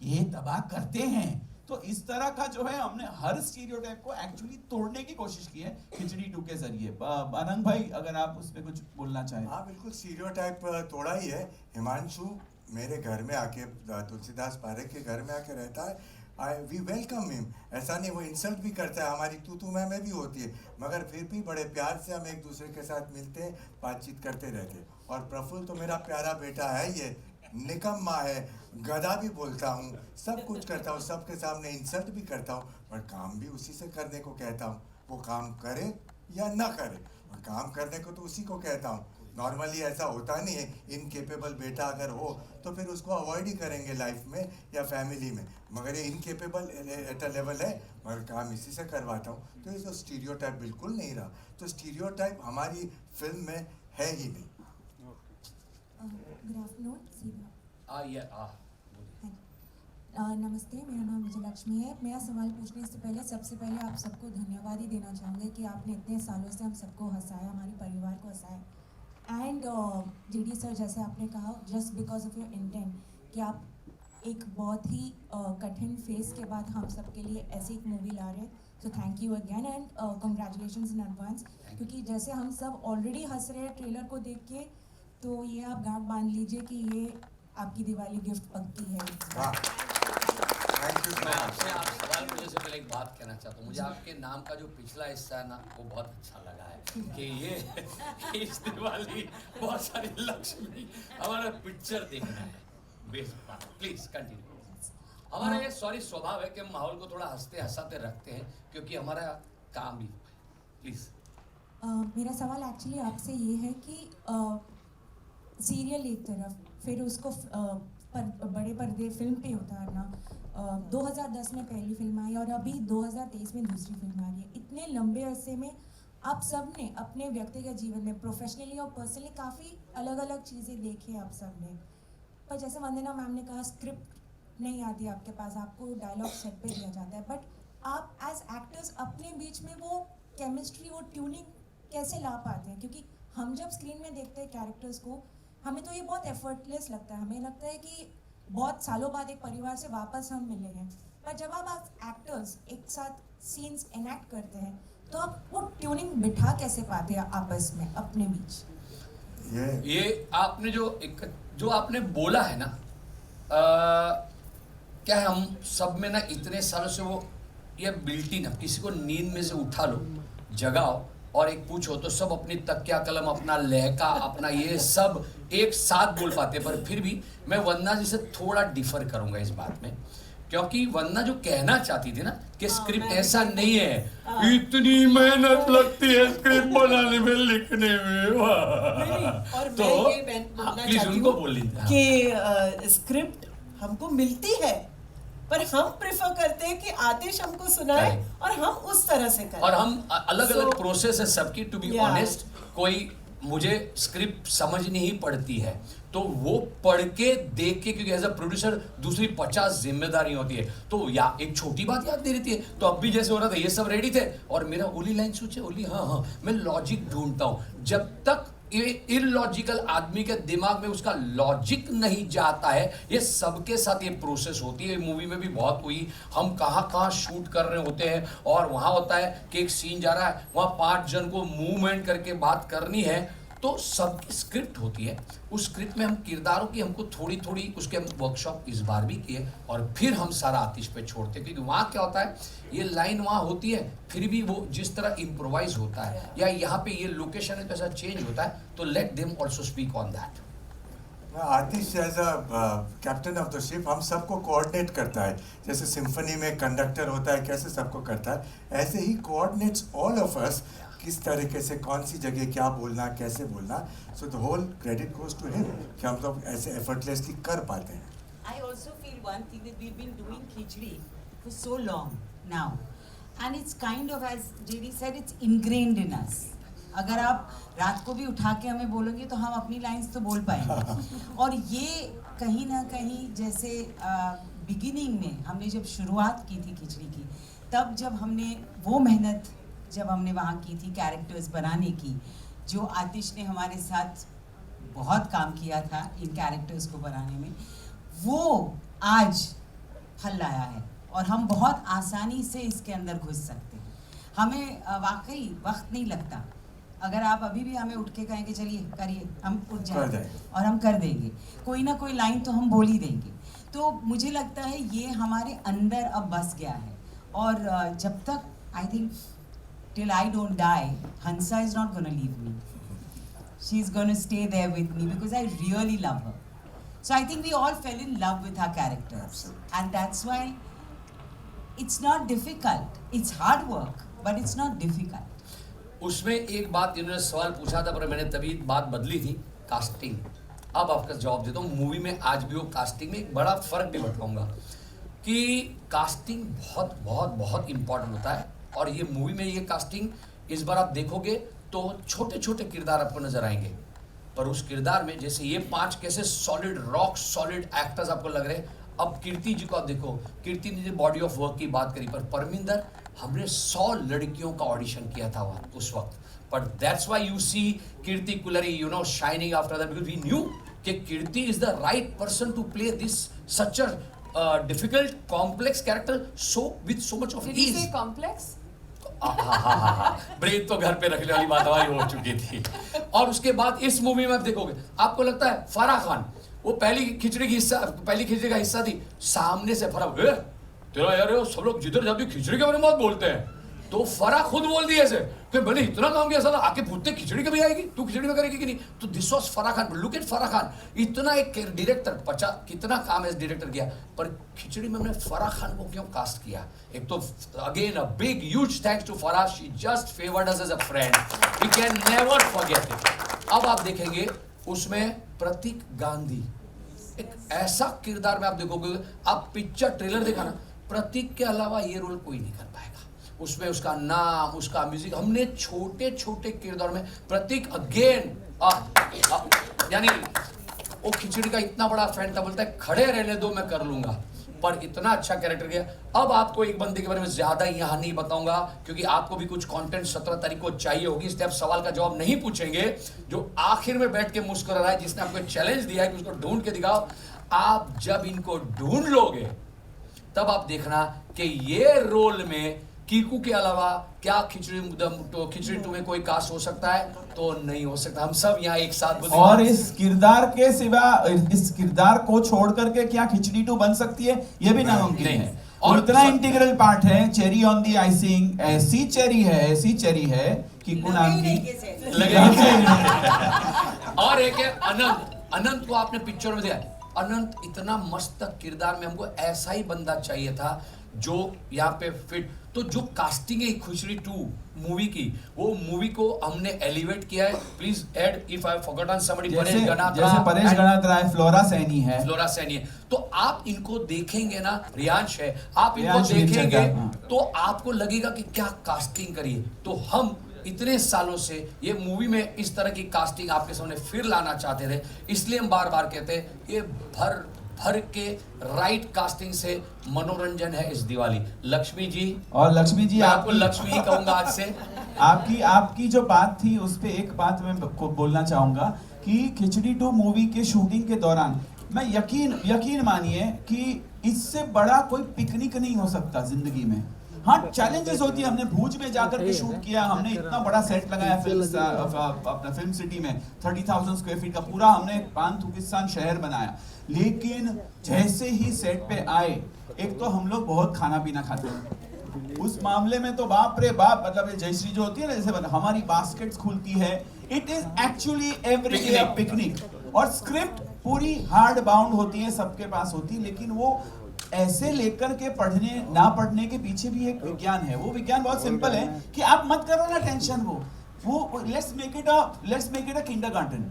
ये तबाह करते हैं। तो इस तरह का जो है हमने हर स्टीरियोटाइप को एक्चुअली तोड़ने की कोशिश की है खिचड़ी 2 के जरिए। अनंत भाई अगर आप उस पर कुछ बोलना चाहें। हाँ बिल्कुल, स्टीरियोटाइप तोड़ा ही है। हिमांशु मेरे घर में आके, तुलसीदास पारेख के घर में आके रहता है, वी वेलकम हिम। ऐसा नहीं वो इंसल्ट भी करता है, हमारी तू मैं भी होती है, मगर फिर भी बड़े प्यार से हम एक दूसरे के साथ मिलते हैं, बातचीत करते रहते हैं। और प्रफुल्ल तो मेरा प्यारा बेटा है, ये निकम्मा है, गधा भी बोलता हूँ, सब कुछ करता हूँ, सबके सामने इंसल्ट भी करता हूँ, पर काम भी उसी से करने को कहता हूँ। वो काम करे या ना करे, और काम करने को तो उसी को कहता हूँ। नॉर्मली ऐसा होता नहीं है, इनकेपेबल बेटा अगर हो तो फिर उसको अवॉइड ही करेंगे लाइफ में या फैमिली में, मगर ये इनकेपेबल एट अ लेवल है, मगर काम इसी से करवाता हूँ। तो ये तो स्टीरियोटाइप बिल्कुल नहीं रहा। तो स्टीरियोटाइप हमारी फिल्म में है ही नहीं। गुड आफ्टरनून सीबा। नमस्ते, मेरा नाम विजयलक्ष्मी है। मेरा सवाल पूछने से पहले सबसे पहले आप सबको धन्यवाद ही देना चाहूँगी कि आपने इतने सालों से हम सबको हंसाया, हमारे परिवार को हंसाया। एंड जीडी सर, जैसे आपने कहा, just because of your intent कि आप एक बहुत ही कठिन फेस के बाद हम सब के लिए ऐसी एक मूवी ला रहे हैं, so thank you again and congratulations in advance. क्योंकि जैसे हम सब ऑलरेडी हंस रहे हैं ट्रेलर को देख के, तो ये आप गांठ बांध लीजिए कि ये आपकी दिवाली गिफ्ट पक्की है। मैं आपसे आप सवाल पूछने से पहले एक बात कहना चाहता हूँ। मुझे आपके नाम का जो पिछला हिस्सा है ना, वो बहुत अच्छा लगा है कि ये इस दिवाली बहुत सारी लक्ष्मी हमारा पिक्चर देखना है। Best, please continue. हमारा ये स्वभाव है कि हम माहौल को थोड़ा हंसते हंसाते रखते हैं, क्योंकि हमारा काम भी प्लीज। मेरा सवाल एक्चुअली आपसे ये है कि सीरियल एक तरफ, फिर उसको बड़े पर्दे फिल्म पे उतारना, 2010 में पहली फिल्म आई और अभी 2023 में दूसरी फिल्म आ रही है। इतने लंबे अरसे में आप सब ने अपने व्यक्तिगत जीवन में प्रोफेशनली और पर्सनली काफ़ी अलग अलग चीज़ें देखी आप सब ने, पर जैसे वंदना मैम ने कहा स्क्रिप्ट नहीं आती आपके पास, आपको डायलॉग सेट पे दिया जाता है, बट आप एज एक्टर्स अपने बीच में वो केमिस्ट्री, वो ट्यूनिंग कैसे ला पाते हैं? क्योंकि हम जब स्क्रीन में देखते हैं कैरेक्टर्स को, हमें तो ये बहुत एफर्टलेस लगता है, हमें लगता है कि बहुत सालों बाद एक परिवार से वापस हम मिले हैं, पर जब आप एक्टर्स एक साथ सीन्स एनेक्ट करते हैं तो आप वो ट्यूनिंग बिठा कैसे पाते हैं आपस में अपने बीच? ये आपने जो आपने बोला है ना, क्या है, हम सब में ना इतने सालों से वो ये बिल्टी ना, किसी को नींद में से उठा लो, जगाओ और एक पूछो तो सब अपनी तकिया कलम, अपना लहका, अपना ये सब एक साथ बोल पाते। पर फिर भी मैं वंदना जी से थोड़ा डिफर करूंगा इस बात में, क्योंकि वंदना जो कहना चाहती थी ना कि स्क्रिप्ट ऐसा नहीं है, इतनी मेहनत लगती है स्क्रिप्ट बनाने में, लिखने में, और तो मैं ये बोलना प्लीज चाहती उनको हूँ बोल लीजिए कि स्क्रिप्ट हमको मिलती है, पर हम प्रेफर करते हैं कि आतिश हमको सुनाए और हम उस तरह से करें। और हम अलग अलग प्रोसेस है सबकी, टू बी ऑनेस्ट। कोई मुझे स्क्रिप्ट समझनी ही पड़ती है तो वो पढ़ के देख के, क्योंकि एज अ प्रोड्यूसर दूसरी 50 जिम्मेदारी होती है, तो या एक छोटी बात याद नहीं रहती है। तो अब भी जैसे हो रहा था, ये सब रेडी थे और मेरा ओली लाइन सोचे, ओली हाँ, मैं लॉजिक ढूंढता हूं। जब तक ये इलॉजिकल आदमी के दिमाग में उसका लॉजिक नहीं जाता है, ये सबके साथ ये प्रोसेस होती है। मूवी में भी बहुत हुई, हम कहाँ शूट कर रहे होते हैं और वहां होता है कि एक सीन जा रहा है, वहां 5 जन को मूवमेंट करके बात करनी है, तो सबकी स्क्रिप्ट होती है। उस स्क्रिप्ट में हम किरदारों की हमको थोड़ी थोड़ी उसके हम वर्कशॉप इस बार भी किए और फिर हम सारा आतिश पे छोड़ते, क्योंकि वहाँ क्या होता है, ये लाइन वहाँ होती है, फिर भी वो जिस तरह इम्प्रोवाइज होता है या यहाँ पे ये लोकेशन है कैसा चेंज होता है, तो let them also speak on that. Aatish as a captain of the ship हम सबको कोऑर्डिनेट करता है, जैसे सिम्फनी में कंडक्टर होता है कैसे सबको करता है, ऐसे ही कोऑर्डिनेट्स ऑल ऑफ अस, किस तरीके से कौन सी जगह क्या बोलना कैसे बोलना। So the whole credit goes to him कि हम लोग ऐसे एफर्टलेसली कर पाते हैं। I also feel one thing that we've been doing khichdi for so long now, and it's kind of, as JD said, it's ingrained in us. अगर आप रात को भी उठा के हमें बोलोगे तो हम अपनी लाइंस तो बोल पाएंगे। और ये कहीं ना कहीं जैसे बिगिनिंग में हमने जब शुरुआत की थी खिचड़ी की, तब जब हमने वो मेहनत जब हमने वहाँ की थी कैरेक्टर्स बनाने की, जो आतिश ने हमारे साथ बहुत काम किया था इन कैरेक्टर्स को बनाने में, वो आज फल लाया है और हम बहुत आसानी से इसके अंदर घुस सकते हैं। हमें वाकई वक्त नहीं लगता। अगर आप अभी भी हमें उठ के कहेंगे चलिए करिए, हम उठ जाएंगे और हम कर देंगे। कोई ना कोई लाइन तो हम बोल ही देंगे। तो मुझे लगता है ये हमारे अंदर अब बस गया है। और जब तक, I think till I don't die, Hansa is not going to leave me. She's going to stay there with me because I really love her. So I think we all fell in love with her characters. And that's why it's not difficult. It's hard work, but it's not difficult. उसमें एक बात इन्होंने सवाल पूछा था पर मैंने तभी बात बदली थी, कास्टिंग। अब आपका जवाब देता हूँ। मूवी में आज भी वो कास्टिंग में एक बड़ा फर्क भी बताऊंगा कि कास्टिंग बहुत बहुत बहुत इंपॉर्टेंट होता है। और ये मूवी में ये कास्टिंग इस बार आप देखोगे तो छोटे छोटे किरदार आपको नजर आएंगे, पर उस किरदार में जैसे ये 5 कैसे सॉलिड रॉक सॉलिड एक्टर्स आपको लग रहे हैं। अब कीर्ति जी को आप देखो, कीर्ति ने बॉडी ऑफ वर्क की बात करी, पर परमिंदर हमने 100 लड़कियों का ऑडिशन किया था उस वक्त, but that's why you see Kirti Kulhari shining after that, because we knew कि Kirti is the right person to play this such a difficult complex character so with so much of ease. Complex break तो घर पे रखने वाली बात हमारी हो चुकी थी। और उसके बाद इस मूवी में आप देखोगे, आपको लगता है फराह खान वो पहली खिचड़ी का हिस्सा थी, सामने से फराह तेरा यार सब लोग जिधर जाते खिचड़ी के बारे में बहुत बोलते हैं, तो फराह खुद बोल दिए ऐसे कि मैंने इतना काम किया साला, आके पूछते खिचड़ी कभी आएगी, तू खिचड़ी में करेगी कि नहीं। तो this was Farah Khan. Look at Farah Khan, इतना एक डायरेक्टर 50 कितना काम है डायरेक्टर किया, पर खिचड़ी में हमने फराह खान को क्यों कास्ट किया। एक तो again a big huge thanks to Farah, she just favoured us as a friend, we can never forget it. अब आप देखेंगे उसमें प्रतीक गांधी एक ऐसा किरदार में आप देखोगे, आप पिक्चर ट्रेलर देखा ना, प्रतीक के अलावा ये रोल कोई नहीं कर पाएगा। उसमें उसका नाम, उसका म्यूजिक, हमने छोटे छोटे किरदार में प्रतीक अगेन यानी वो खिचड़ी का इतना बड़ा फैन था, बोलता है खड़े रहने दो मैं कर लूंगा, पर इतना अच्छा कैरेक्टर किया। अब आपको एक बंदे के बारे में ज्यादा यहाँ नहीं बताऊंगा क्योंकि आपको भी कुछ कंटेंट 17 तारीख को चाहिए होगी, इसलिए आप सवाल का जवाब नहीं पूछेंगे। जो आखिर में बैठ के मुस्कुरा रहा है, जिसने आपको चैलेंज दिया है कि उसको ढूंढ के दिखाओ, आप जब इनको ढूंढ लोगे तब आप देखना कि ये रोल में कीकू के अलावा क्या खिचड़ी 2 में कोई कास्ट हो सकता है, तो नहीं हो सकता। हम सब यहाँ एक साथ और इस किरदार के सिवा इस किरदार को छोड़ करके क्या खिचड़ी 2 बन सकती है, ये भी नामुमकिन है। और इतना इंटीग्रल पार्ट है, चेरी ऑन दी आइसिंग, ऐसी चेरी है कीकू नाम की और एक है अनंत को आपने पिक्चर में देखा, अनंत इतना मस्त किरदार में हमको ऐसा ही बंदा चाहिए था जो यहाँ पे फिट, तो जो कास्टिंग है खिचड़ी 2 मूवी की, वो मूवी को हमने एलिवेट किया है. Please add if I forgotten somebody. Paresh Ganatra, जैसे परेश गणात्रा है, फ्लोरा सैनी है, तो आप इनको देखेंगे ना, रियांश है, आप इनको देखेंगे तो आपको लगेगा कि क्या कास्टिंग करी है. तो हम इतने सालों से ये मूवी में इस तरह की कास्टिंग आपके सामने फिर लाना चाहते थे, इसलिए हम बार बार कहते हैं ये भर के राइट कास्टिंग से मनोरंजन है इस दिवाली. लक्ष्मी जी, और लक्ष्मी जी, आपको लक्ष्मी ही कहूंगा आज से. आपकी जो बात थी उस पे एक बात मैं बोलना चाहूंगा कि खिचड़ी 2 मूवी के शूटिंग के दौरान मैं यकीन मानिए कि इससे बड़ा कोई पिकनिक नहीं हो सकता जिंदगी में. हाँ, चैलेंजेस होती है. हमने भूज में जाकर के शूट किया, हमने इतना बड़ा सेट लगाया अपना फिल्म सिटी में, 30,000 स्क्वायर फीट का पूरा हमने पान-तुकिस्तान शहर बनाया. लेकिन जैसे ही सेट पे आए, एक तो हम लोग बहुत खाना पीना खाते हैं, उस मामले में तो बाप रे बाप, मतलब जयश्री जो होती है ना, जैसे हमारी बास्केट्स खुलती है, it is actually every day picnic. और स्क्रिप्ट पूरी हार्ड बाउंड होती है, सबके पास होती है, लेकिन वो ऐसे लेकर के पढ़ने ना पढ़ने के पीछे भी एक विज्ञान है. वो विज्ञान बहुत सिंपल है कि आप मत करो ना टेंशन, वो let's make it a kindergarten.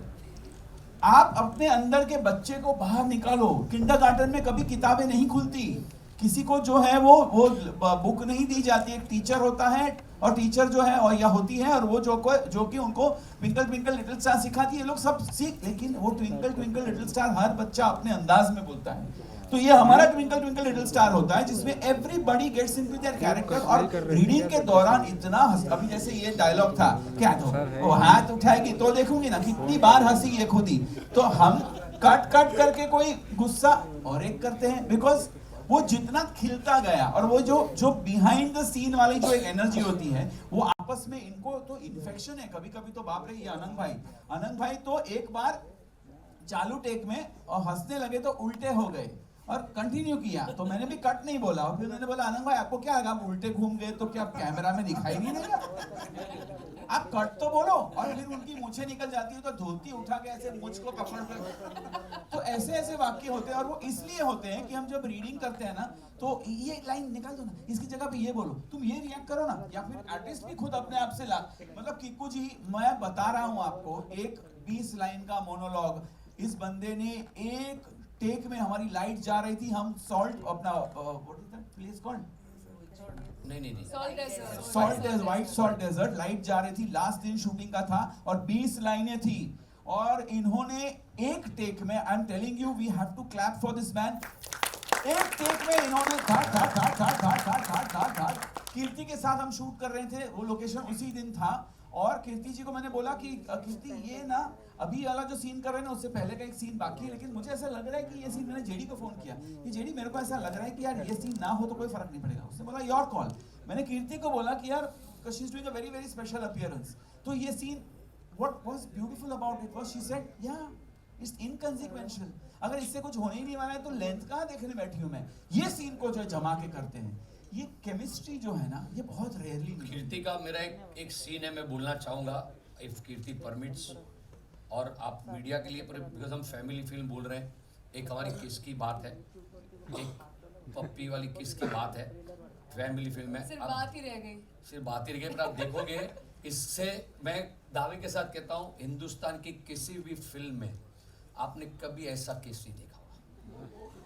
आप अपने अंदर के बच्चे को बाहर निकालो. किंडरगार्टन में कभी किताबें नहीं खुलती, किसी को जो है वो बुक नहीं दी जाती. एक टीचर होता है, और टीचर जो है और या होती है, और वो जो कि उनको ट्विंकल ट्विंकल लिटिल स्टार सिखाती है. लोग सब सीख, लेकिन वो ट्विंकल ट्विंकल लिटिल स्टार हर बच्चा अपने अंदाज में बोलता है. तो ये हमारा ट्विंकल ट्विंकल लिटिल स्टार होता है, जिसमें everybody gets into their character. और रीडिंग के दौरान इतना अभी जैसे ये डायलॉग था, क्या तो वो हाथ उठाएगी तो देखूंगी ना, कितनी बार हंसी ये खुद ही. तो हम कट करके कोई गुस्सा और एक करते हैं, बिकॉज वो जितना खिलता गया, और वो जो बिहाइंड द सीन वाली जो एक एनर्जी होती है, वो आपस में इनको तो इन्फेक्शन है. कभी कभी तो बाप रे, ये अनंग भाई तो एक बार चालू टेक में और हंसने लगे तो उल्टे हो गए और कंटिन्यू किया. तो मैंने भी कट नहीं बोला, और फिर मैंने बोला, अनंग भाई आपको क्या लगा, आप उल्टे घूम गए तो क्या कैमरा में दिखाई नहीं देगा, आप कट तो बोलो. और फिर उनकी मूछें निकल जाती है तो धोती उठा के ऐसे मुझ को पकड़ कर. तो ऐसे वाक्य होते हैं, और वो इसलिए होते हैं कि हम जब रीडिंग करते हैं ना, तो ये लाइन निकाल दो ना, इसकी जगह पे ये बोलो, तुम ये रिएक्ट करो ना. या फिर आर्टिस्ट भी खुद अपने आप से मतलब किक्कू जी, मैं बता रहा हूँ आपको, एक 20 लाइन का मोनोलॉग इस बंदे ने एक टेक में, हमारी लाइट जा रही थी, हम सॉल्ट अपना what is that place called, नहीं व्हाइट सॉल्ट डेजर्ट, लाइट जा रही थी, लास्ट दिन शूटिंग का था, और 20 लाइनें थी, और इन्होंने एक टेक में, I am telling you, we have to clap for this man. एक टेक में इन्होंने कीर्ति के साथ हम शूट कर रहे थे, वो लोकेशन उसी दिन था. और कीर्ति जी को मैंने बोला कि कीर्ति, ये ना अभी वाला जो सीन कर रहे हैं ना, उससे पहले का एक सीन बाकी है, लेकिन मुझे ऐसा लग रहा है कि ये सीन, मैंने जेडी को फोन किया कि जेडी मेरे को ऐसा लग रहा है कि यार ये सीन ना हो तो कोई फर्क नहीं पड़ेगा. उसने बोला योर कॉल. मैंने कीर्ति को बोला कि यार she is doing a very very special appearance. तो ये सीन, what was beautiful about it was, she said yeah it's inconsequential. अगर इससे कुछ होने ही नहीं वाला है तो लेंथ कहाँ देखने बैठी हूँ मैं. ये सीन को जो जमा के करते हैं, ये केमिस्ट्री जो है ना, ये बहुत रेयरली. कीर्ति का मेरा एक सीन है, मैं बोलना चाहूँगा, इफ कीर्ति परमिट्स, और आप मीडिया के लिए, बिकॉज हम फैमिली फिल्म बोल रहे हैं. एक हमारी किस की बात है, एक पप्पी वाली किस की बात है, फैमिली फिल्म है. सिर्फ बात ही रह गई, पर आप देखोगे, इससे मैं दावे के साथ कहता हूँ, हिंदुस्तान की किसी भी फिल्म में आपने कभी ऐसा केस नहीं देखा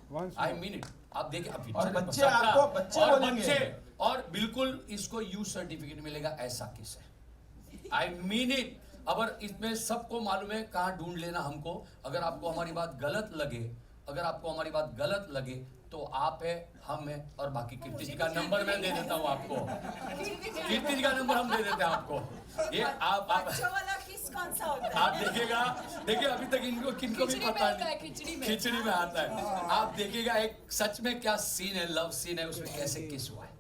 होगा. आई मीन इट. आप देखिए, और बच्चे बोलेंगे, और बिल्कुल इसको यू सर्टिफिकेट मिलेगा, ऐसा केस है. आई मीन इट. अगर इसमें सबको मालूम है कहाँ ढूंढ लेना हमको. अगर आपको हमारी बात गलत लगे, तो आप है, हम है, और बाकी कीर्ति जी का नंबर मैं दे देता हूँ आपको. कीर्ति जी का नंबर हम दे देते हैं आपको. ये आप वाला किस कौन सा होता है? आप देखिएगा, देखिए अभी तक इनको किनको भी पता नहीं, खिचड़ी में आता है. आप देखिएगा एक सच में क्या सीन है, लव सीन है, उसमें कैसे किस हुआ है.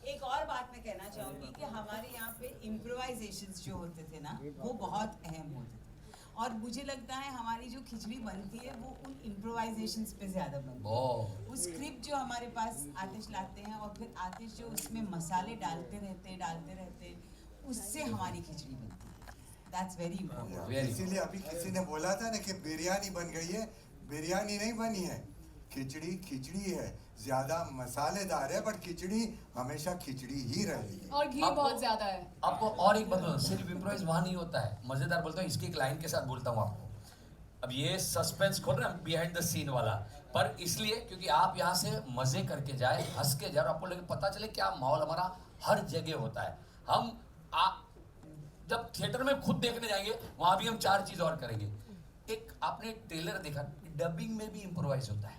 एक और बात मैं कहना चाहूंगी कि हमारे यहाँ पे इम्प्रोवाइजेशंस जो होते थे ना, वो बहुत अहम होते थे, और मुझे लगता है हमारी जो खिचड़ी बनती है वो उन इम्प्रोवाइजेशंस पे ज्यादा बनती है. वो स्क्रिप्ट जो हमारे पास आतिश लाते हैं, और फिर आतिश जो उसमें मसाले डालते रहते, उससे हमारी खिचड़ी बनती है. That's very important. इसीलिए अभी किसी ने बोला था ना कि बिरयानी बन गई है, बिरयानी नहीं बनी है, खिचड़ी खिचड़ी है, ज्यादा मसालेदार है, बट खिचड़ी हमेशा खिचड़ी ही रहेगी। और घी बहुत ज्यादा है। आपको और एक बात बताऊं, सिर्फ इम्प्रोवाइज वहां नहीं होता है, मजेदार बोलता हूँ, इसकी एक लाइन के साथ बोलता हूँ आपको। अब ये सस्पेंस खोल रहे हैं बिहाइंड द सीन वाला, पर इसलिए क्योंकि आप यहाँ से मजे करके जाए, हंस के जाए, आपको लगे पता चले क्या माहौल हमारा हर जगह होता है। हम जब थिएटर में खुद देखने जाएंगे वहां भी हम 4 चीज और करेंगे। एक आपने ट्रेलर देखा, डबिंग में भी इम्प्रोवाइज होता है।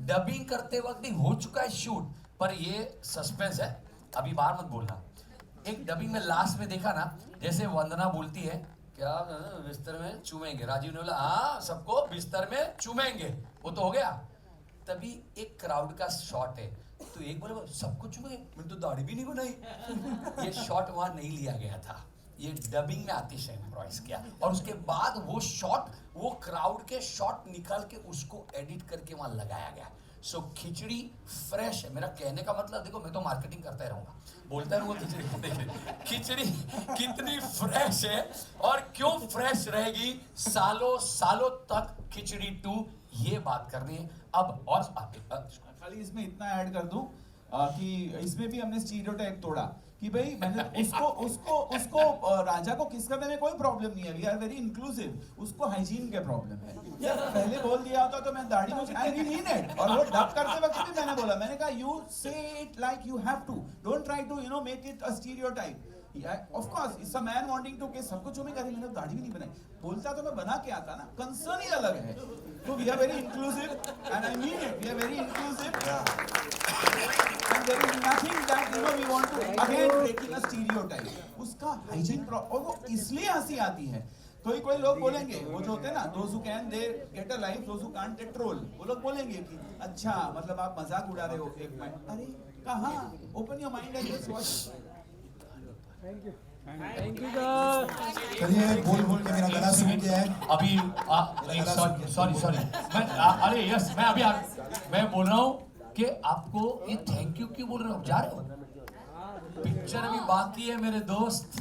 डबिंग करते वक्त हो चुका है शूट, पर ये सस्पेंस है, अभी बाहर मत बोलना। एक डबिंग में लास्ट में देखा ना, जैसे वंदना बोलती है क्या बिस्तर में चूमेंगे, राजीव ने बोला हाँ सबको बिस्तर में चूमेंगे, वो तो हो गया। तभी एक क्राउड का शॉट है, तो एक बोले सबको चूमेंगे, मैंने तो दाढ़ी भी नहीं बनाई। ये शॉट वहां नहीं लिया गया था, ये डबिंग में आतिश है इम्प्रोवाइज किया, और उसके बाद वो शॉट, वो क्राउड के शॉट निकाल के उसको एडिट करके वहां लगाया गया। सो खिचड़ी फ्रेश है, मेरा कहने का मतलब देखो, मैं तो मार्केटिंग करता ही रहूंगा, बोलता रहूंगा खिचड़ी को। देखिए खिचड़ी कितनी फ्रेश है, और क्यों फ्रेश रहेगी सालों सालों तक खिचड़ी 2, ये बात करनी है। अब और खाली इसमें इतना ऐड कर दूं कि इसमें भी हमने स्टीरियोटाइप तोड़ा कि भाई मैंने उसको राजा को किस करने में कोई प्रॉब्लम नहीं है, वी आर वेरी इंक्लूसिव, उसको हाइजीन के प्रॉब्लम है। यार पहले बोल दिया होता तो मैं दाढ़ी मुझे आई मीन इट, और वो डब करते वक्त भी मैंने बोला, मैंने कहा you say it like you have to, don't try to make it a stereotype. Of course it's a man wanting to kiss, सबको चूमेगा, मैंने दाढ़ी भी नहीं बनाई, बोलता तो मैं बना के आता ना, कंसर्न ही अलग है। तो we are very inclusive and I mean it, we are very inclusive and there is nothing that we want to again breaking a stereotype। उसका हाइजीन और वो इसलिए हंसी आती है। कोई लोग बोलेंगे, वो जो होते हैं ना, those who can they get a life, those who can't they troll, वो लोग बोलेंगे कि अच्छा मतलब आप मजाक उड़ा रहे हो एक माइंड, अरे कहाँ, open your mind and just watch. Thank you चलिए बोल के मेरा गला सूख गया है अभी। सॉरी अरे यस, मैं अभी मैं बोल रहा हूँ कि आपको ये थैंक यू क्यों बोल रहे हो, जा रहे हो, पिक्चर अभी बाकी है मेरे दोस्त।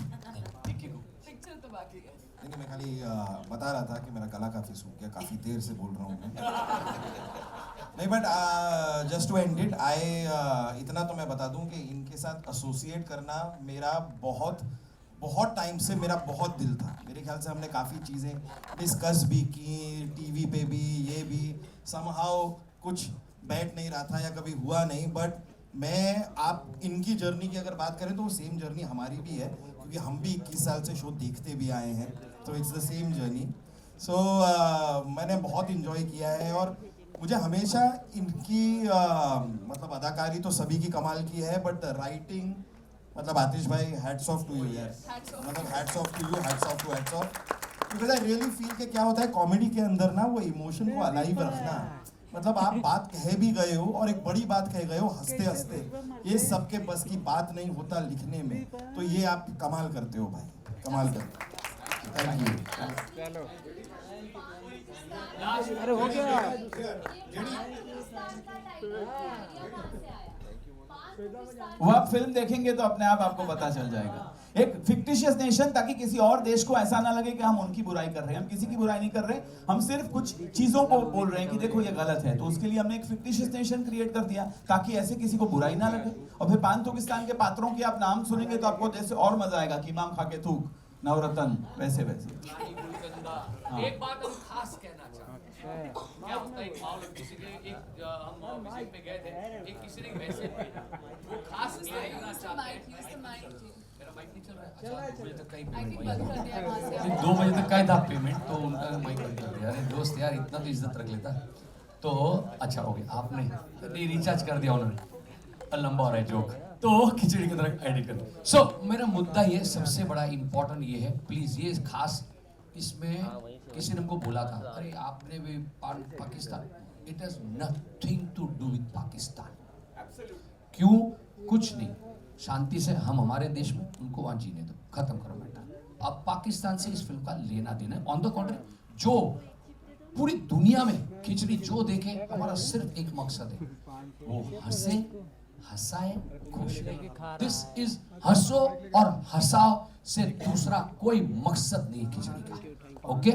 पिक्चर तो बाकी है। नहीं, मैं खाली बता रहा था कि मेरा गला काफी सूख गया, काफी देर से बोल रहा हूँ मैं। नहीं but just to end it, इतना तो मैं बता दूं कि इनके साथ एसोसिएट करना मेरा बहुत टाइम से मेरा बहुत दिल था। मेरे ख्याल से हमने काफ़ी चीज़ें डिस्कस भी की, टीवी पे भी, ये भी समहाउ कुछ बैठ नहीं रहा था या कभी हुआ नहीं। बट आप इनकी जर्नी की अगर बात करें तो वो सेम जर्नी हमारी भी है, क्योंकि हम भी 21 साल से शो देखते भी आए हैं, तो इट्स द सेम जर्नी। सो मैंने बहुत इन्जॉय किया है, और मुझे हमेशा इनकी मतलब अदाकारी तो सभी की कमाल की है, बट राइटिंग मतलब आतिश भाई हैट्स ऑफ टू यू यार, मतलब hats off to you, hats off to hats off, because I really feel कि क्या होता है कॉमेडी के अंदर ना, वो इमोशन को अलाइव रखना, मतलब आप बात कह भी गए हो और एक बड़ी बात कह गए हो हंसते हंसते, ये सबके बस की बात नहीं होता लिखने में, तो ये आप कमाल करते हो भाई, कमाल करते हो। Thank you. अरे हो गया। वो आप फिल्म देखेंगे तो अपने आप आपको पता चल जाएगा। एक फिक्टिशियस नेशन, ताकि किसी और देश को ऐसा ना लगे कि हम उनकी बुराई कर रहे हैं। हम किसी की बुराई नहीं कर रहे, हम सिर्फ कुछ चीजों को बोल रहे हैं कि देखो ये गलत है, तो उसके लिए हमने एक फिक्टिशियस नेशन क्रिएट कर दिया ताकि ऐसे किसी को बुराई ना लगे। और फिर पाकिस्तान के पात्रों की आप नाम सुनेंगे तो आपको जैसे और मजा आएगा कि इमाम खा के थूक, नवरत्न, वैसे एक बात हम खास कहना चाहते हैं, क्या होता है किसी के हम विजिट पे गए थे, एक किसी ने वैसे वो खास कहना चाहते हैं, मेरा माइक नहीं चल रहा है, अच्छा 2 बजे तक का ही पेमेंट, 2 बजे तक का ही था पेमेंट, तो उनका माइक बंद कर दिया। अरे दोस्त यार इतना तो इज्जत रख लेता, तो अच्छा हो गया आपने रिचार्ज कर दिया उन्होंने, लंबा हो रहा है जोक, तो खिचड़ी की तरह एडिट कर दो। सो मेरा मुद्दा ये सबसे बड़ा इम्पोर्टेंट ये है, प्लीज ये खास, इसमें किसी ने हमको बोला था अरे आपने भी Pakistan, it has nothing to do with Pakistan. क्यों? कुछ नहीं, शांति से हम हमारे देश में, उनको वहां जीने दो, खत्म करो बेटा। अब पाकिस्तान से इस फिल्म का लेना देना है। ऑन द कॉन्ट्री, जो पूरी दुनिया में खिचड़ी जो देखे, हमारा सिर्फ एक मकसद है, वो हंसे, हंसाए, खुश रहे। दिस इज हंसो और हंसाओ से दूसरा कोई मकसद नहीं खिचड़ी का। ओके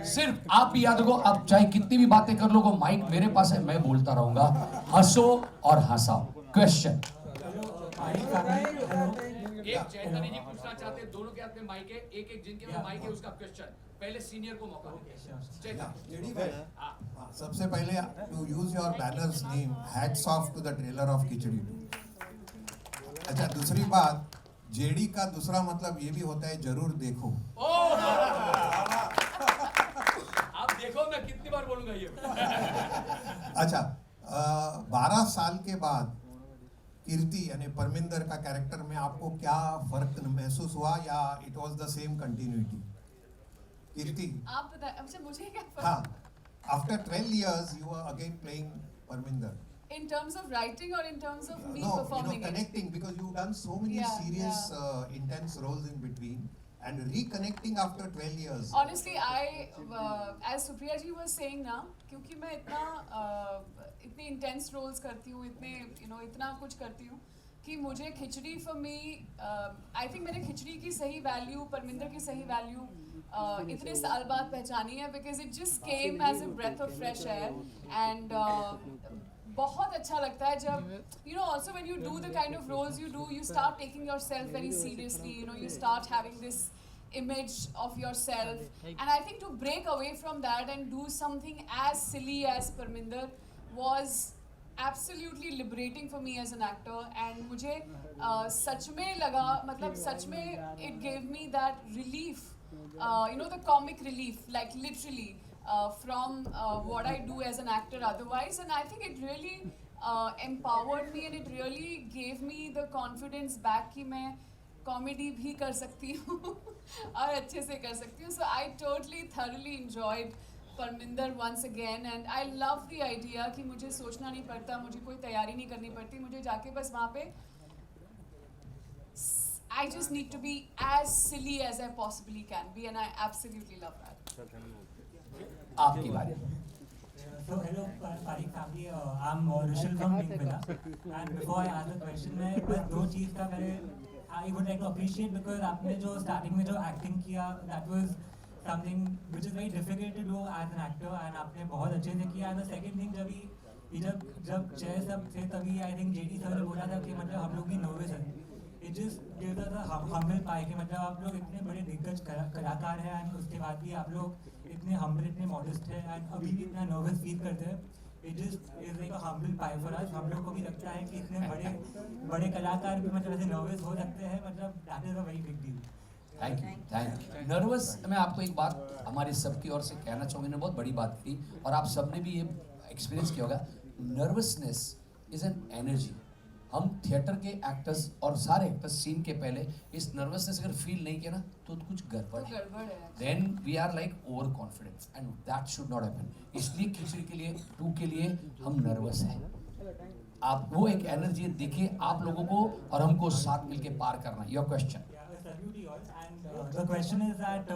सिर्फ आप भी याद रखो, आप चाहे कितनी भी बातें कर लो, माइक मेरे पास है, मैं बोलता रहूंगा। हंसो और हंसाओ। क्वेश्चन। एक चैतन्य जी पूछना चाहते हैं, दोनों के हाथ में माइक है, एक एक जिनके में माइक है उसका क्वेश्चन। पहले सीनियर को मौका दीजिए। सबसे पहले to use your banners name, hats off to the trailer of Khichdi 2। अच्छा, दूसरी बात, जेडी का दूसरा मतलब ये भी होता है जरूर देखो। आप देखो, मैं कितनी बार बोलूंगा ये। अच्छा, 12 साल के बाद कीर्ति यानी परमिंदर का कैरेक्टर में आपको क्या फर्क महसूस हुआ, या it was the same continuity? Kirti, आप बताएं। अच्छा, मुझे क्या फर्क? हाँ, after 12 years you are again playing Parminder. In terms of writing or in terms of me No, performing connecting, because you've done so many serious, intense roles in between, and reconnecting after 12 years. Honestly, as Supriya ji was saying ना, क्योंकि मैं इतने intense roles करती हूँ, इतना कुछ करती हूँ कि मुझे खिचड़ी for me, I think मैंने खिचड़ी की सही value, परमिंदर की सही value इतने साल बाद पहचानी है, because it just came as a breath of fresh air, and बहुत अच्छा लगता है जब also when you do the kind of roles you do, you start taking yourself very seriously, you start having this image of yourself, and I think to break away from that and do something as silly as Parminder was absolutely liberating for me as an actor, and मुझे सच में लगा, मतलब सच में it gave me that relief, the comic relief, like literally from what I do as an actor otherwise, and I think it really empowered me, and it really gave me the confidence back कि मैं comedy भी कर सकती हूँ और अच्छे से कर सकती हूँ. So I totally thoroughly enjoyed Parminder once again, and I love the idea कि मुझे सोचना नहीं पड़ता, मुझे कोई तैयारी नहीं करनी पड़ती, मुझे जाके बस वहाँ पे I just need to be as silly as I possibly can be, and I absolutely love that. आपकी बारी. So hello Parikh family, I'm Rishal from Pink Villa, and before I ask the question, मैं बस दो चीज़ का I would like to appreciate, because आपने जो starting में जो acting किया, that was something which is very difficult to do as an actor, and आपने बहुत अच्छे से किया. And the second thing, जब चेयर सब थे तभी I think JD सर ने बोला था कि मतलब हम लोग भी nervous हैं. It just gives us a humble pie कि मतलब आप लोग इतने बड़े दिग्गज कलाकार हैं, and उसके बाद भी आप लोग इतने humble, इतने modest हैं, and अभी भी इतना nervous feel करते हैं. It just is like a humble pie for us. हम लोग को भी लगता है कि इतने बड़े कलाकार भी मतलब ऐसे nervous हो सकते हैं, मतलब that is a very big deal. Thank you. Nervous, मैं आपको एक बात हमारे सबकी ओर से कहना चाहूँगा, मैंने बहुत बड़ी बात की और आप सबने भी ये एक्सपीरियंस किया होगा. Nervousness is an energy. हम थिएटर के एक्टर्स और सारे एक्टर्स सीन के पहले इस नर्वसनेस अगर फील नहीं किया ना तो कुछ गड़बड़ है. Then we are like over confidence, and that should not happen. इसलिए खिचड़ी के लिए 2 के लिए हम नर्वस हैं. आप वो एक एनर्जी देखिए आप लोगों को और हमको साथ मिलके पार करना. Your question. The question is that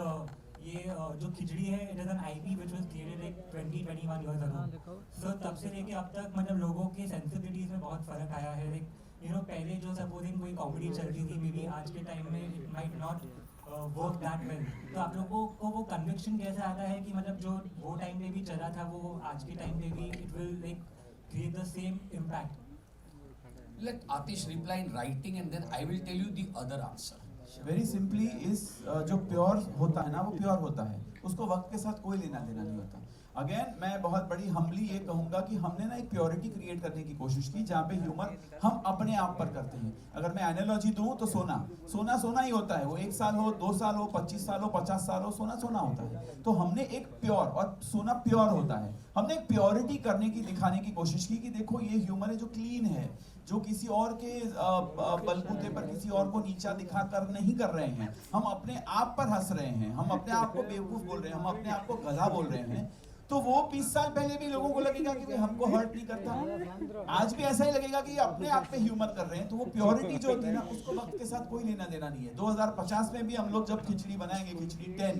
ये जो खिचड़ी है, it is an IP which was created like 20-21 years ago. So तब से लेके अब तक मतलब लोगों के sensibilities में बहुत फर्क आया है. Like पहले जो supposing कोई कॉमेडी चल रही थी, मे बी आज के टाइम में it might not work that well. तो आप लोगों को वो conviction कैसे आता है कि मतलब जो वो टाइम पे भी चला था वो आज के टाइम पे भी it will like create the same impact. Let Atish reply in writing and then I will tell you the other answer. Very simply इस जो प्योर होता है ना वो प्योर होता है, उसको वक्त के साथ कोई लेना देना नहीं होता. अगेन मैं बहुत बड़ी हम्बली ये कहूँगा कि हमने ना एक प्योरिटी क्रिएट करने की कोशिश की जहाँ पे ह्यूमर हम अपने आप पर करते हैं. अगर मैं एनालॉजी दूँ तो सोना ही होता है. वो 1 साल हो, 2 साल हो, 25 साल हो, 50 साल हो, सोना होता है. तो हमने एक प्योर, और सोना प्योर होता है, हमने एक प्योरिटी करने की दिखाने की कोशिश की कि देखो ये ह्यूमर है जो क्लीन है, जो किसी और के बलबूते पर किसी और को नीचा दिखाकर नहीं कर रहे हैं. हम अपने आप पर हंस रहे हैं, हम अपने आप को बेवकूफ बोल रहे हैं, हम अपने आप को गधा बोल रहे हैं. तो वो 20 साल पहले भी लोगों को लगेगा कि हमको हर्ट नहीं करता, आज भी ऐसा ही लगेगा कि अपने आप पे ह्यूमर कर रहे हैं. तो वो प्योरिटी जो होती है ना उसको वक्त के साथ कोई लेना देना नहीं है. 2050 में भी हम लोग जब खिचड़ी बनाएंगे, खिचड़ी 10,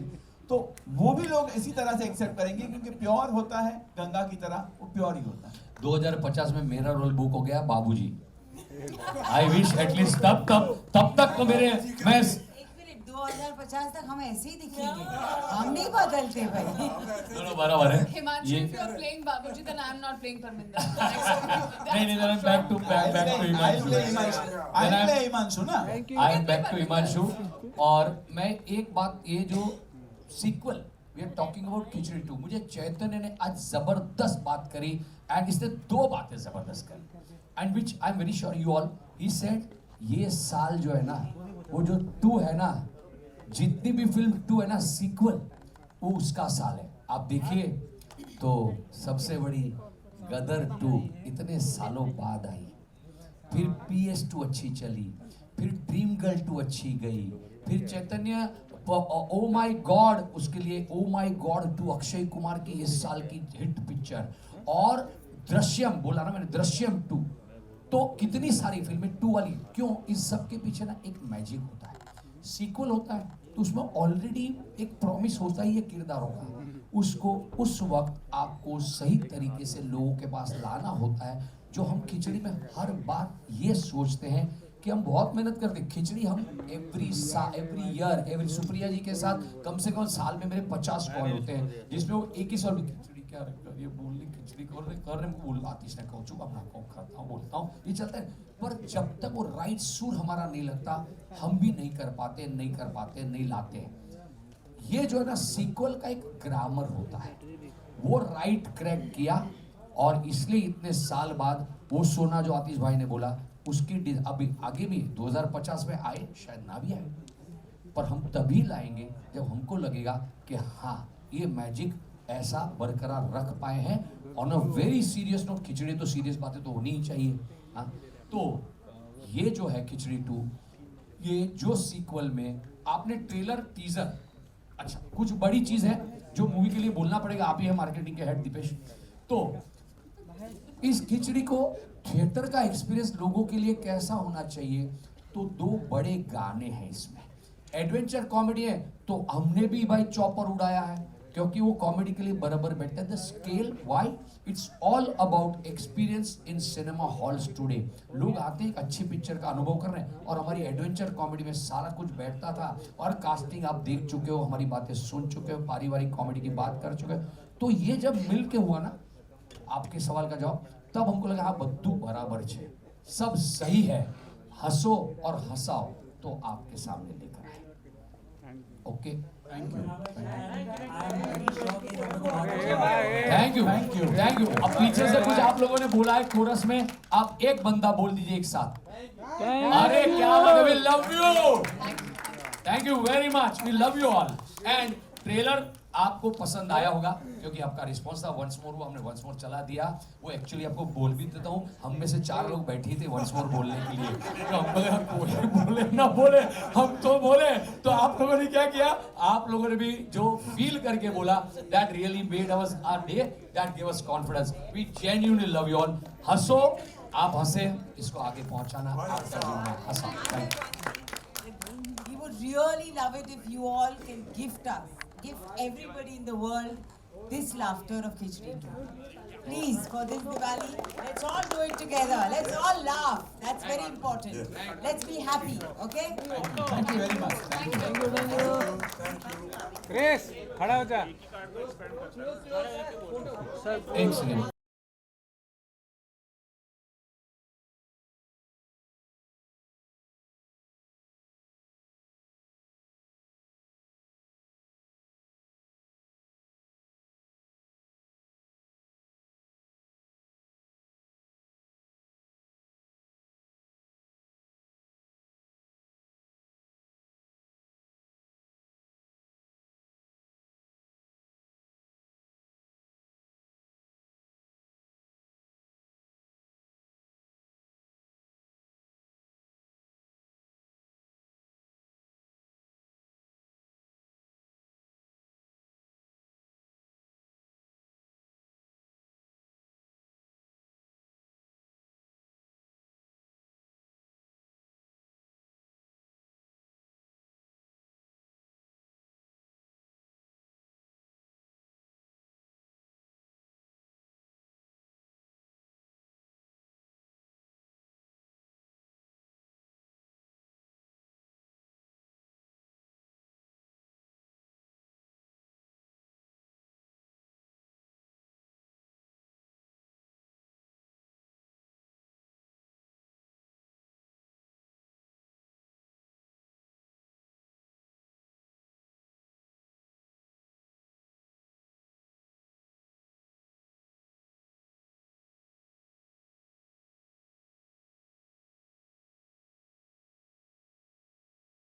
तो वो भी लोग इसी तरह से एक्सेप्ट करेंगे क्योंकि प्योर होता है गंगा की तरह, वो प्योर ही होता है. 2050 में मेरा रोल बुक हो गया बाबूजी. आई विश एटलीस्ट तब तक तो मैं 2050 50 तक हम ऐसे ही दिखेंगे, हम नहीं बदलते भाई। दोनों बराबर है। Himanshu, ये if you are playing Babuji, then I am not playing Parminder. नहीं then back to Himanshu. I'll play Himanshu ना। I am back to Himanshu और मैं एक बात ये जो sequel we are talking about Khichdi 2 मुझे चैतन्य ने आज जबरदस्त बात करी एंड इसने 2 बातें जबरदस्त करी and which I am very sure you all he said ये साल जो है ना वो जो 2 है ना जितनी भी फिल्म 2 है ना सीक्वल वो उसका साल है। आप देखिए तो सबसे बड़ी गदर 2 इतने सालों बाद आई, फिर PS2 अच्छी चली, फिर ड्रीम गर्ल 2 अच्छी गई, फिर चैतन्य ओ माय गॉड उसके लिए oh my God 2 Akshay Kumar की इस साल की हिट पिक्चर और दृश्यम बोला ना मैंने दृश्यम 2 तो कितनी सारी फिल्में 2 वाली क्यों इस सब के पीछे ना एक मैजिक होता है, सीक्वल होता है तो उसमें ऑलरेडी एक प्रॉमिस होता ही है किरदारों का, उसको उस वक्त आपको सही तरीके से लोगों के पास लाना होता है। जो हम खिचड़ी में हर बार ये सोचते हैं कि हम बहुत मेहनत करते हैं, खिचड़ी हम एवरी ईयर एवरी सुप्रिया जी के साथ कम से कम साल में मेरे 50 कॉल होते हैं जिसमें वो एक ही साल में खिचड़ी क्या ये बोलने खिचड़ी कर रहे बोल आतिश ने कहूँ चुप अपना कहूँ खाता हूँ बोलता हूँ ये चलता है, पर जब तक वो राइट सुर हमारा नहीं लगता हम भी नहीं कर पाते नहीं लाते हैं। ये जो है ना सीक्वल का एक ग्रामर होता है वो राइट क्रैक किया और इसलिए इतने साल बाद वो सोना जो आतिश भाई ने बोला उसकी अभी आगे भी 2050 में आए शायद ना भी आए पर हम तभी लाएंगे जब हमको लगेगा कि हाँ ये मैजिक ऐसा बरकरार रख पाए हैं on a very serious note. खिचड़ी तो सीरियस बातें तो होनी ही चाहिए हाँ। तो ये जो है खिचड़ी 2 ये जो सीक्वल में आपने ट्रेलर टीजर अच्छा कुछ बड़ी चीज है जो मूवी के लिए बोलना पड़ेगा, आप ही है मार्केटिंग के हेड दीपेश। तो इस खिचड़ी को थिएटर का एक्सपीरियंस लोगों के लिए कैसा होना चाहिए, तो 2 बड़े गाने हैं इसमें, एडवेंचर कॉमेडी है तो हमने भी भाई चॉपर उड़ाया है क्योंकि वो कॉमेडी के लिए बराबर बैठता है। The scale why it's all about experience in cinema halls today. लोग आते हैं एक अच्छी पिक्चर का अनुभव कर रहे हैं और हमारी एडवेंचर कॉमेडी में सारा कुछ बैठता था और कास्टिंग आप देख चुके हो, हमारी बातें सुन चुके हो, पारिवारिक कॉमेडी की बात कर चुके हो। तो ये जब मिल के हुआ ना आपके सवाल का जवाब तब हमको लगा हाँ बद्दू बराबर है, सब सही है, हंसो और हंसाओ तो आपके सामने लेकर आए। Okay thank you. अब पीछे से कुछ आप लोगों ने बोला है कोरस में, आप एक बंदा बोल दीजिए एक साथ, अरे क्या we love you, thank you very much, we love you all. And trailer आपको पसंद आया होगा क्योंकि आपका रिस्पॉन्स था वंस मोर, वो हमने वंस मोर चला दिया। वो एक्चुअली आपको बोल भी देता हूँ, हम में से 4 लोग बैठे थे वंस मोर बोलने के लिए, तो हम कोई बोले ना बोले हम तो बोले। तो आप लोगों ने क्या किया, आप लोगों ने भी जो फील करके बोला that really made us our day, that give us confidence, we genuinely love you all. हंसो, आप हंसे, इसको आगे पहुंचाना आपका जिम्मा, हंसा। Thank you. We would really love it if you all can gift everybody in the world this laughter of Khichdi 2. Please, for this Diwali, let's all do it together. Let's all laugh. That's very important. Let's be happy, okay? Thank you very much. Thank you. Chris, खड़ा हो जा। एक second.